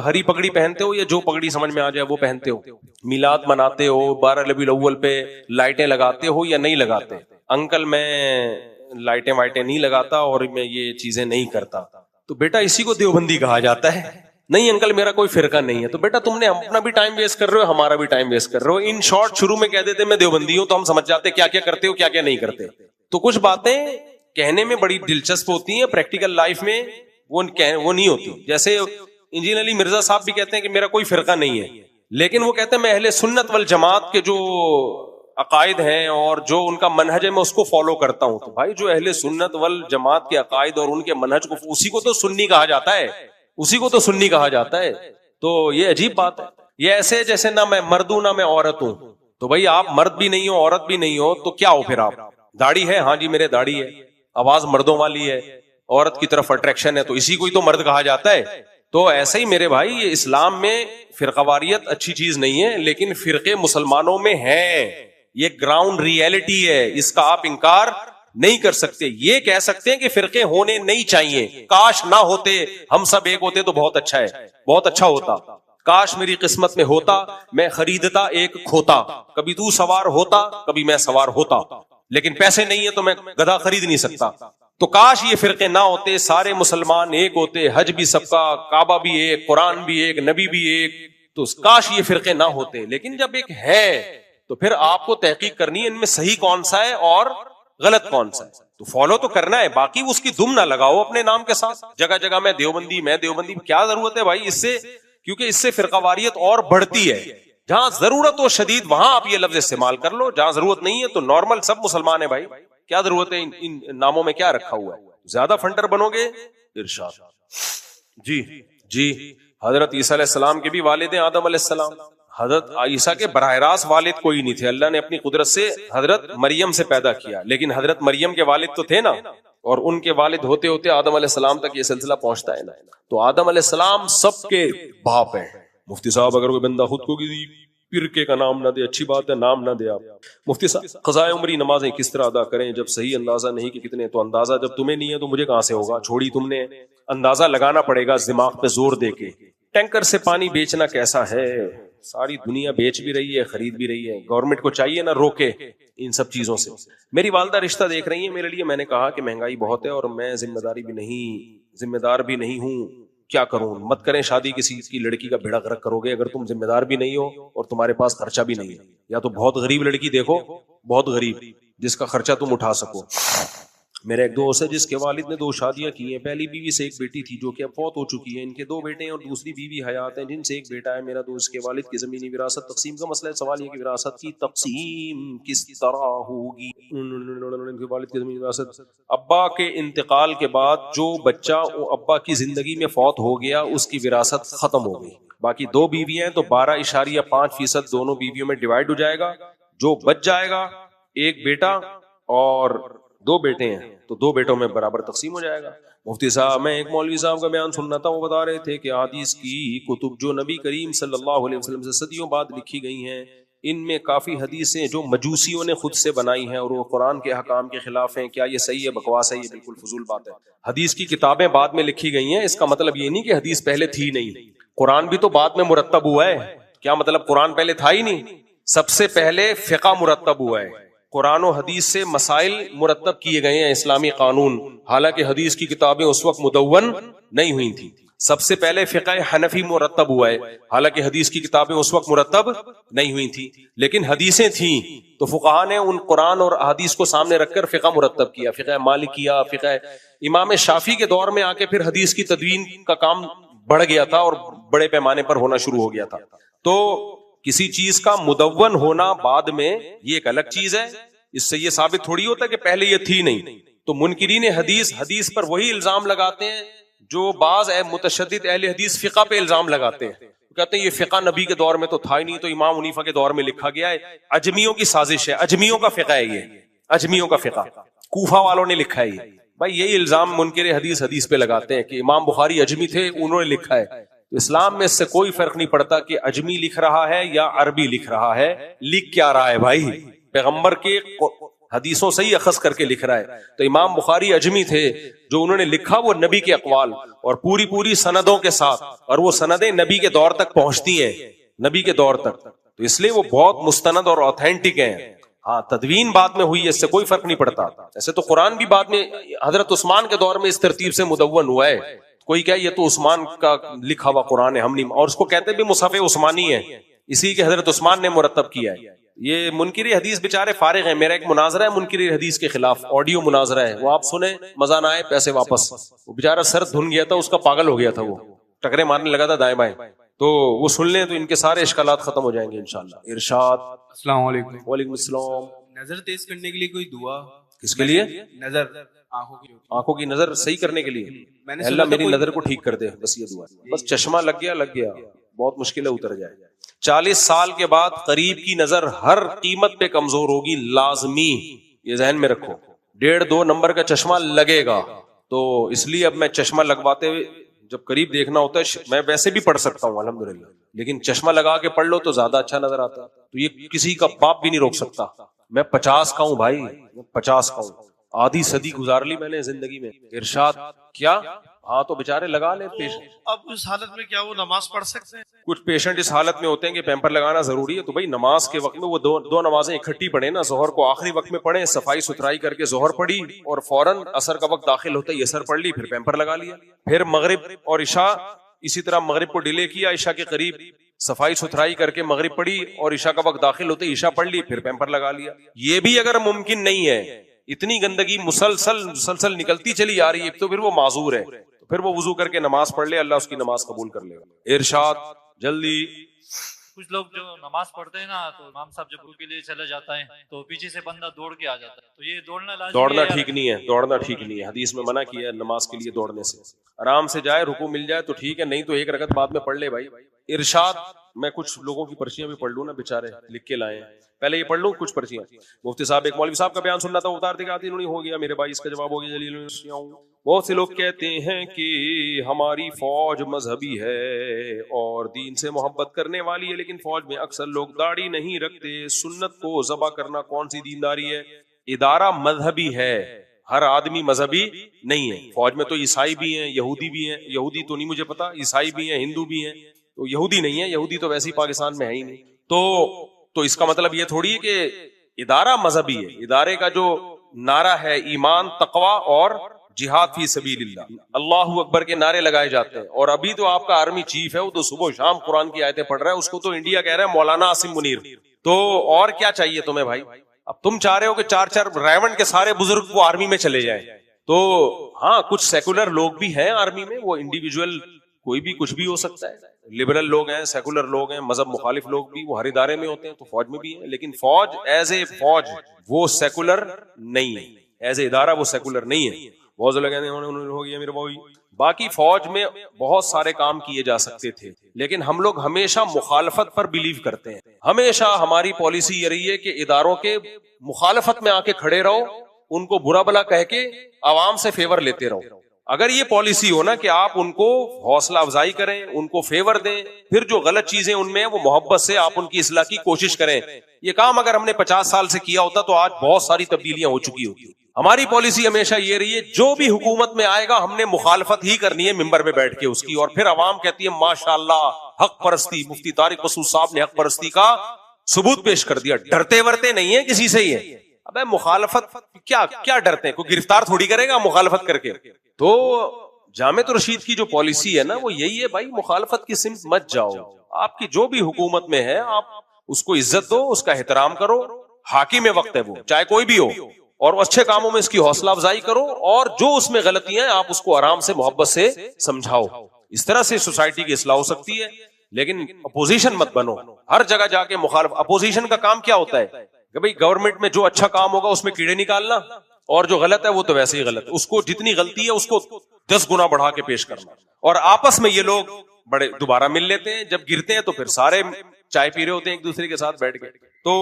ہری پگڑی پہنتے ہو یا جو پگڑی سمجھ میں آ جائے وہ پہنتے ہو؟ میلاد مناتے ہو 12 ربیع الاول پہ لائٹیں لگاتے ہو یا نہیں لگاتے؟ انکل میں لائٹیں وائٹیں نہیں لگاتا اور میں یہ چیزیں نہیں کرتا. تو بیٹا اسی کو دیوبندی کہا جاتا ہے. نہیں انکل میرا کوئی فرقہ نہیں ہے. تو بیٹا تم نے اپنا بھی ٹائم ویسٹ کر رہے ہو ہمارا بھی ٹائم ویسٹ کر رہے ہو. ان شارٹ شروع میں کہہ دیتے میں دیوبندی ہوں تو ہم سمجھ جاتے کیا کیا کرتے ہو کیا کیا نہیں کرتے. تو کچھ باتیں کہنے میں بڑی دلچسپ ہوتی ہیں پریکٹیکل لائف میں وہ نہیں ہوتی. جیسے انجینئر علی مرزا صاحب بھی کہتے ہیں کہ میرا کوئی فرقہ نہیں ہے لیکن وہ کہتے ہیں میں اہل سنت والجماعت کے جو عقائد ہیں اور جو ان کا منہج ہے میں اس کو فالو کرتا ہوں. تو بھائی جو اہل سنت والجماعت کے عقائد اور ان کے منہج کو، اسی کو تو سنی کہا جاتا ہے، اسی کو تو سنی کہا جاتا ہے. تو یہ عجیب بات ہے. یہ ایسے جیسے نہ میں مرد ہوں نہ میں عورت ہوں. تو بھائی آپ مرد بھی نہیں ہو عورت بھی نہیں ہو تو کیا ہو پھر؟ آپ داڑھی ہے، ہاں جی میرے داڑھی ہے، آواز مردوں والی ہے، عورت کی طرف اٹریکشن ہے، تو اسی کو ہی تو مرد کہا جاتا ہے. تو ایسے ہی میرے بھائی یہ اسلام میں فرقہ واریت اچھی چیز نہیں ہے، لیکن فرقے مسلمانوں میں ہیں، یہ گراؤنڈ ریئلٹی ہے، اس کا آپ انکار نہیں کر سکتے. یہ کہہ سکتے ہیں کہ فرقے ہونے نہیں چاہیے، کاش نہ ہوتے، ہم سب ایک ہوتے تو بہت اچھا ہے، بہت اچھا ہوتا. کاش میری قسمت میں ہوتا، میں خریدتا ایک کھوتا، کبھی تو سوار ہوتا کبھی میں سوار ہوتا، لیکن پیسے نہیں ہے تو میں گدھا خرید نہیں سکتا. تو کاش یہ فرقے نہ ہوتے، سارے مسلمان ایک ہوتے، حج بھی سب کا، کعبہ بھی ایک، قرآن بھی ایک، نبی بھی ایک. تو کاش یہ فرقے نہ ہوتے. لیکن جب ایک ہے تو پھر آپ کو تحقیق کرنی ہے ان میں صحیح کون سا ہے اور غلط کون سا ہے. تو فالو تو کرنا ہے، باقی اس کی دم نہ لگاؤ اپنے نام کے ساتھ. جگہ جگہ میں دیوبندی، کیا ضرورت ہے بھائی اس سے؟ کیونکہ اس سے فرقہ واریت اور بڑھتی ہے. جہاں ضرورت ہو شدید وہاں آپ یہ لفظ استعمال کر لو، جہاں ضرورت نہیں ہے تو نارمل سب مسلمان ہیں بھائی، کیا ضرورت ہے ان ناموں میں کیا رکھا ہوا ہے؟ زیادہ فنٹر بنو گے ارشاد. جی حضرت عیسیٰ علیہ السلام کے بھی والد ہیں آدم علیہ السلام. حضرت عیسیٰ کے براہ راست والد کوئی نہیں تھے، اللہ نے اپنی قدرت سے حضرت مریم سے پیدا کیا، لیکن حضرت مریم کے والد تو تھے نا، اور ان کے والد ہوتے ہوتے آدم علیہ السلام تک یہ سلسلہ پہنچتا ہے نا. تو آدم علیہ السلام سب کے باپ ہیں. مفتی صاحب اگر کوئی بندہ خود کو کسی فرقے کا نام نہ دے، اچھی بات ہے، نام نہ دے. آپ مفتی صاحب قضائے عمری نمازیں کس طرح ادا کریں جب صحیح اندازہ نہیں کہ کتنے؟ تو اندازہ جب تمہیں نہیں ہے تو مجھے کہاں سے ہوگا، چھوڑی تم نے. اندازہ لگانا پڑے گا دماغ پہ زور دے کے. ٹینکر سے پانی بیچنا کیسا ہے؟ ساری دنیا بیچ بھی رہی ہے، خرید بھی رہی ہے، گورنمنٹ کو چاہیے نا روکے ان سب چیزوں سے. میری والدہ رشتہ دیکھ رہی ہیں میرے لیے، میں نے کہا کہ مہنگائی بہت ہے اور میں ذمہ دار بھی نہیں ہوں، کیا کروں؟ مت کریں شادی کسی کی لڑکی کا بھیڑا غرق کرو گے اگر تم ذمہ دار بھی نہیں ہو اور تمہارے پاس خرچہ بھی نہیں ہے. یا تو بہت غریب لڑکی دیکھو، بہت غریب، جس کا خرچہ تم اٹھا سکو. میرا ایک دوست ہے جس کے والد نے 2 شادیاں کی ہیں. پہلی بیوی سے ایک بیٹی تھی جو کہ اب فوت ہو چکی ہے، ان کے 2 بیٹے ہیں اور دوسری بیوی حیات ہیں جن سے ایک بیٹا ہے. میرا دوست کے والد کی زمینی وراثت تقسیم کا مسئلہ ہے. سوال یہ کہ وراثت کی تقسیم کس طرح ہوگی؟ ان کے والد کی زمینی وراثت، ابا کے انتقال کے بعد جو بچہ ابا کی زندگی میں فوت ہو گیا اس کی وراثت ختم ہو گئی. باقی 2 بیویاں ہیں تو 12.5% دونوں بیویوں میں ڈیوائیڈ ہو جائے گا. جو بچ جائے گا، ایک بیٹا اور 2 بیٹے ہیں تو 2 بیٹوں میں برابر تقسیم ہو جائے گا. مفتی صاحب میں ایک مولوی صاحب کا بیان سن رہا تھا، وہ بتا رہے تھے کہ حدیث کی کتب جو نبی کریم صلی اللہ علیہ وسلم سے صدیوں بعد لکھی گئی ہیں، ان میں کافی حدیثیں جو مجوسیوں نے خود سے بنائی ہیں اور وہ قرآن کے احکام کے خلاف ہیں. کیا یہ صحیح ہے؟ بکواس ہے، یہ بالکل فضول بات ہے. حدیث کی کتابیں بعد میں لکھی گئی ہیں، اس کا مطلب یہ نہیں کہ حدیث پہلے تھی نہیں. قرآن بھی تو بعد میں مرتب ہوا ہے. کیا مطلب قرآن پہلے تھا ہی نہیں؟ سب سے پہلے فقہ مرتب ہوا ہے. قرآن و حدیث سے مسائل مرتب کیے گئے ہیں، اسلامی قانون، حالانکہ حدیث کی کتابیں اس وقت مدون نہیں ہوئی تھیں. سب سے پہلے فقہ حنفی مرتب ہوا ہے، حالانکہ حدیث کی کتابیں اس وقت مرتب نہیں ہوئی تھی، لیکن حدیثیں تھیں تو فقہا نے ان قرآن اور حدیث کو سامنے رکھ کر فقہ مرتب کیا. فقہ مالکیہ، فقہ امام شافعی کے دور میں آ کے پھر حدیث کی تدوین کا کام بڑھ گیا تھا اور بڑے پیمانے پر ہونا شروع ہو گیا تھا. تو کسی چیز کا مدون ہونا بعد میں یہ ایک الگ چیز ہے، اس سے یہ ثابت تھوڑی ہوتا کہ پہلے یہ تھی نہیں. تو منکرین حدیث پر وہی الزام لگاتے ہیں جو بعض متشدد اہل حدیث فقہ پہ الزام لگاتے ہیں. کہتے ہیں یہ فقہ نبی کے دور میں تو تھا ہی نہیں، تو امام حنیفہ کے دور میں لکھا گیا ہے، اجمیوں کی سازش ہے، اجمیوں کا فقہ ہے، یہ اجمیوں کا فقہ کوفہ والوں نے لکھا ہے. یہ بھائی یہی الزام منکر حدیث پہ لگاتے ہیں کہ امام بخاری اجمی تھے، انہوں نے لکھا ہے. تو اسلام میں اس سے کوئی فرق نہیں پڑتا کہ اجمی لکھ رہا ہے یا عربی لکھ رہا ہے، لکھ کیا رہا ہے بھائی؟ پیغمبر کے حدیثوں سے ہی اخذ کر کے لکھ رہا ہے. تو امام بخاری اجمی تھے، جو انہوں نے لکھا وہ نبی کے اقوال اور پوری سندوں کے ساتھ، اور وہ سندیں نبی کے دور تک پہنچتی ہیں، نبی کے دور تک، تو اس لیے وہ بہت مستند اور اوتھینٹک ہیں. ہاں تدوین بعد میں ہوئی ہے، اس سے کوئی فرق نہیں پڑتا. ایسے تو قرآن بھی بعد میں حضرت عثمان کے دور میں اس ترتیب سے مدون ہوا ہے. کوئی کہے یہ تو عثمان کا لکھا ہوا قرآن ہے، ہم نہیں، اور اس کو کہتے بھی مصحف عثمانی ہے، اسی کے حضرت عثمان نے مرتب کیا ہے. یہ منکر حدیث بیچارے فارغ ہیں. میرا ایک مناظرہ ہے منکر حدیث کے خلاف، آڈیو مناظرہ ہے، وہ آپ سنیں، مزہ نہ آئے پیسے واپس. وہ بیچارہ سر دھن گیا تھا، اس کا پاگل ہو گیا تھا، وہ ٹکرے مارنے لگا تھا دائیں بائیں. تو وہ سن لیں تو ان کے سارے اشکالات ختم ہو جائیں گے انشاءاللہ. ارشاد. السلام علیکم. وعلیکم السلام. نظر تیز کرنے کے لیے کوئی دعا؟ کس کے لیے؟ نظر آنکھوں کی. آنکھوں کی نظر صحیح کرنے کے لیے. میں نے اللہ سنا تھا میری کوئی- نظر کو ٹھیک کر دے، بس یہ دعا ہے. بس چشمہ لگ گیا بہت مشکل ہے اتر جائے. 40 سال کے بعد قریب کی نظر ہر قیمت پہ کمزور ہوگی لازمی، یہ ذہن میں رکھو. 1.5-2 نمبر کا چشمہ لگے گا. تو اس لیے اب میں چشمہ لگواتے ہوئے جب قریب دیکھنا ہوتا ہے، میں ویسے بھی پڑھ سکتا ہوں الحمدللہ، لیکن چشمہ لگا کے پڑھ لو تو زیادہ اچھا نظر آتا ہے. تو یہ کسی کا باپ بھی نہیں روک سکتا. میں 50 کا ہوں بھائی، میں 50 کا ہوں، آدھی صدی گزار لی میں نے زندگی میں. ارشاد. کیا؟ ہاں تو بےچارے لگا لیں پیشنٹ. اب اس حالت میں کیا وہ نماز پڑھ سکتے ہیں؟ کچھ پیشنٹ اس حالت میں ہوتے ہیں کہ پیمپر لگانا ضروری ہے، تو بھائی نماز کے وقت میں وہ دو نمازیں اکٹھی پڑھیں نا. ظہر کو آخری وقت میں پڑھیں، صفائی ستھرائی کر کے ظہر پڑھی اور فوراً عصر کا وقت داخل ہوتا ہے عصر پڑھ لی، پھر پیمپر لگا لیا. پھر مغرب اور عشاء اسی طرح مغرب کو ڈیلے کیا، عشاء کے قریب صفائی ستھرائی کر کے مغرب پڑھی اور عشاء کا وقت داخل ہوتے عشاء پڑھ لی، پھر پیمپر لگا لیا. یہ بھی اگر ممکن نہیں ہے، اتنی گندگی مسلسل نکلتی چلی آ رہی ہے، تو پھر وہ معذور ہے. تو پھر وہ وضو کر کے نماز پڑھ لے، اللہ اس کی نماز قبول کر لے گا. ارشاد. جلدی. کچھ لوگ جو نماز پڑھتے ہیں نا تو امام صاحب جب کے لیے چلے جاتا ہے تو پیچھے سے بندہ دوڑ کے آ جاتا ہے، تو یہ دوڑنا لازمی دوڑنا ہے یا- ٹھیک نہیں ہے، دوڑنا ٹھیک نہیں ہے. حدیث میں منع کیا ہے نماز کے لیے دوڑنے سے. آرام سے جائے، رکوع مل جائے تو ٹھیک ہے، نہیں تو ایک رکعت بعد میں پڑھ لے بھائی. ارشاد. میں کچھ لوگوں کی پرچیاں بھی پڑھ لوں نا، بےچارے لکھ کے لائے ہیں. پہلے یہ پڑھ لوں کچھ پرچیاں. مفتی صاحب ایک مولوی صاحب کا بیان سننا تھا، اتار دے گاتی نہیں ہو گیا میرے بھائی، اس کا جواب ہو گیا جلیل. بہت سے لوگ کہتے ہیں کہ ہماری فوج مذہبی ہے اور دین سے محبت کرنے والی ہے، لیکن فوج میں اکثر لوگ داڑھی نہیں رکھتے. سنت کو ذبح کرنا کون سی دینداری ہے؟ ادارہ مذہبی ہے، ہر آدمی مذہبی نہیں ہے. فوج میں تو عیسائی بھی ہیں، یہودی بھی ہیں. یہودی تو نہیں مجھے پتا، عیسائی بھی ہیں، ہندو بھی ہیں. تو یہودی نہیں ہے، یہودی تو ویسے ہی پاکستان میں ہے ہی نہیں. تو اس کا مطلب یہ تھوڑی ہے کہ ادارہ مذہبی ہے. ادارے کا جو نعرہ ہے ایمان، تقوی اور جہاد فی سبیل اللہ، اللہ اکبر کے نعرے لگائے جاتے ہیں. اور ابھی تو آپ کا آرمی چیف ہے، وہ تو صبح و شام قرآن کی آیتیں پڑھ رہا ہے، اس کو تو انڈیا کہہ رہا ہے مولانا عاصم منیر. تو اور کیا چاہیے تمہیں بھائی؟ اب تم چاہ رہے ہو کہ 4 ریونڈ کے سارے بزرگ وہ آرمی میں چلے جائیں. تو ہاں کچھ سیکولر لوگ بھی ہیں آرمی میں، وہ انڈیویجول کوئی بھی کچھ بھی ہو سکتا ہے. لبرل لوگ ہیں، سیکولر لوگ ہیں، مذہب مخالف لوگ بھی، وہ ہر ادارے میں ہوتے ہیں، تو فوج میں بھی ہیں. لیکن فوج ایز اے فوج وہ سیکولر نہیں ہے، ایز اے ادارہ وہ سیکولر نہیں ہے. بہت سے لوگ کہتے ہیں ہو گیا میرے بھائی. باقی فوج میں بہت سارے کام کیے جا سکتے تھے، لیکن ہم لوگ ہمیشہ مخالفت پر بلیو کرتے ہیں. ہمیشہ ہماری پالیسی یہ رہی ہے کہ اداروں کے مخالفت میں آ کے کھڑے رہو، ان کو برا بلا کہہ کے عوام سے فیور لیتے رہو. اگر یہ پالیسی ہو نا کہ آپ ان کو حوصلہ افزائی کریں، ان کو فیور دیں، پھر جو غلط چیزیں ان میں وہ محبت سے آپ ان کی اصلاح کی کوشش کریں. یہ کام اگر ہم نے 50 سال سے کیا ہوتا تو آج بہت ساری تبدیلیاں ہو چکی ہوتی. ہماری پالیسی ہمیشہ یہ رہی ہے جو بھی حکومت میں آئے گا ہم نے مخالفت ہی کرنی ہے ممبر میں بیٹھ کے اس کی، اور پھر عوام کہتی ہے ماشاءاللہ حق پرستی. مفتی طارق مسعود صاحب نے حق پرستی کا ثبوت پیش کر دیا. ڈرتے ورتے نہیں ہے کسی سے. یہ ابے مخالفت کیا ڈرتے ہیں؟ کوئی گرفتار تھوڑی کرے گا مخالفت کر کے. تو جامعۃ الرشید کی جو پالیسی ہے نا وہ یہی ہے بھائی، مخالفت کی سمت مت جاؤ. آپ کی جو بھی حکومت میں ہے آپ اس کو عزت دو، اس کا احترام کرو. حاکم وقت ہے وہ چاہے کوئی بھی ہو، اور اچھے کاموں میں اس کی حوصلہ افزائی کرو، اور جو اس میں غلطیاں ہیں آپ اس کو آرام سے محبت سے سمجھاؤ. اس طرح سے سوسائٹی کی اصلاح ہو سکتی ہے. لیکن اپوزیشن مت بنو، ہر جگہ جا کے مخالف. اپوزیشن کا کام کیا ہوتا ہے کہ بھئی گورنمنٹ میں جو اچھا کام ہوگا اس میں کیڑے نکالنا، اور جو غلط ہے وہ تو ویسے ہی غلط ہے، اس کو جتنی غلطی ہے اس کو 10 گنا بڑھا کے پیش کرنا. اور آپس میں یہ لوگ بڑے دوبارہ مل لیتے ہیں، جب گرتے ہیں تو پھر سارے چائے پی رہے ہوتے ہیں ایک دوسرے کے ساتھ بیٹھ کے. تو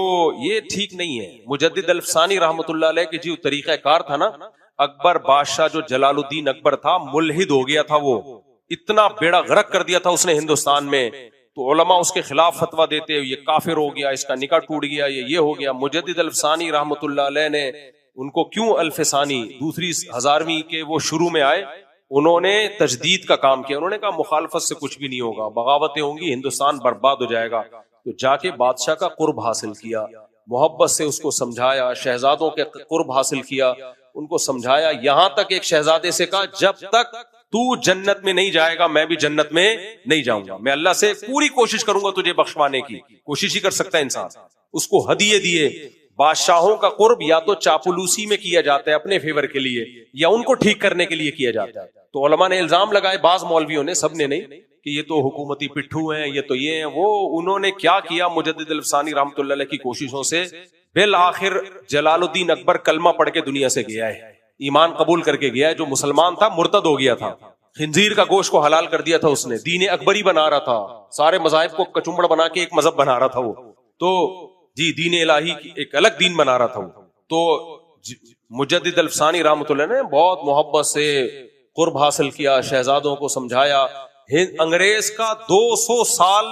یہ ٹھیک نہیں ہے. مجدد الفسانی رحمۃ اللہ علیہ کی جو طریقہ کار تھا نا، اکبر بادشاہ جو جلال الدین اکبر تھا ملحد ہو گیا تھا، وہ اتنا بیڑا غرق کر دیا تھا اس نے ہندوستان میں. تو علماء اس کے خلاف فتویٰ دیتے یہ کافر ہو گیا، اس کا نکاح ٹوٹ گیا، یہ ہو گیا. مجدد الفسانی رحمۃ اللہ علیہ نے ان کو کیوں الفسانی، دوسری 1000ویں کے وہ شروع میں آئے، انہوں نے تجدید کا کام کیا. انہوں نے کہا مخالفت سے کچھ بھی نہیں ہوگا، بغاوتیں ہوں گی، ہندوستان برباد ہو جائے گا. تو جا کے بادشاہ کا قرب حاصل کیا، محبت سے اس کو سمجھایا، شہزادوں کے قرب حاصل کیا، ان کو سمجھایا. یہاں تک ایک شہزادے سے کہا جب تک تو جنت میں نہیں جائے گا میں بھی جنت میں نہیں جاؤں گا. میں اللہ سے پوری کوشش کروں گا تجھے بخشوانے کی. کوشش ہی کر سکتا ہے انسان. اس کو ہدیے دیے. بادشاہوں کا قرب یا تو چاپلوسی میں کیا جاتا ہے اپنے فیور کے لیے، یا ان کو ٹھیک کرنے کے لیے کیا جاتا ہے. تو علماء نے الزام لگائے، بعض مولویوں نے، سب نے نہیں، کہ یہ تو حکومتی پٹھو ہیں, یہ تو یہ ہیں وہ. انہوں نے کیا کیا مجدد الفسانی رحمۃ اللہ علیہ کی کوششوں سے, بالآخر جلال الدین اکبر کلمہ پڑھ کے دنیا سے گیا ہے, ایمان قبول کر کے گیا ہے. جو مسلمان تھا مرتد ہو گیا تھا, خنزیر کا گوشت کو حلال کر دیا تھا اس نے, دین اکبری بنا رہا تھا, سارے مذاہب کو کچمبڑ بنا کے ایک مذہب بنا رہا تھا وہ, تو جی دین الہی کی ایک الگ دین بنا رہا تھا وہ. تو مجدد الفسانی رحمۃ اللہ نے بہت محبت سے قرب حاصل کیا, شہزادوں کو سمجھایا. انگریز کا 200 سال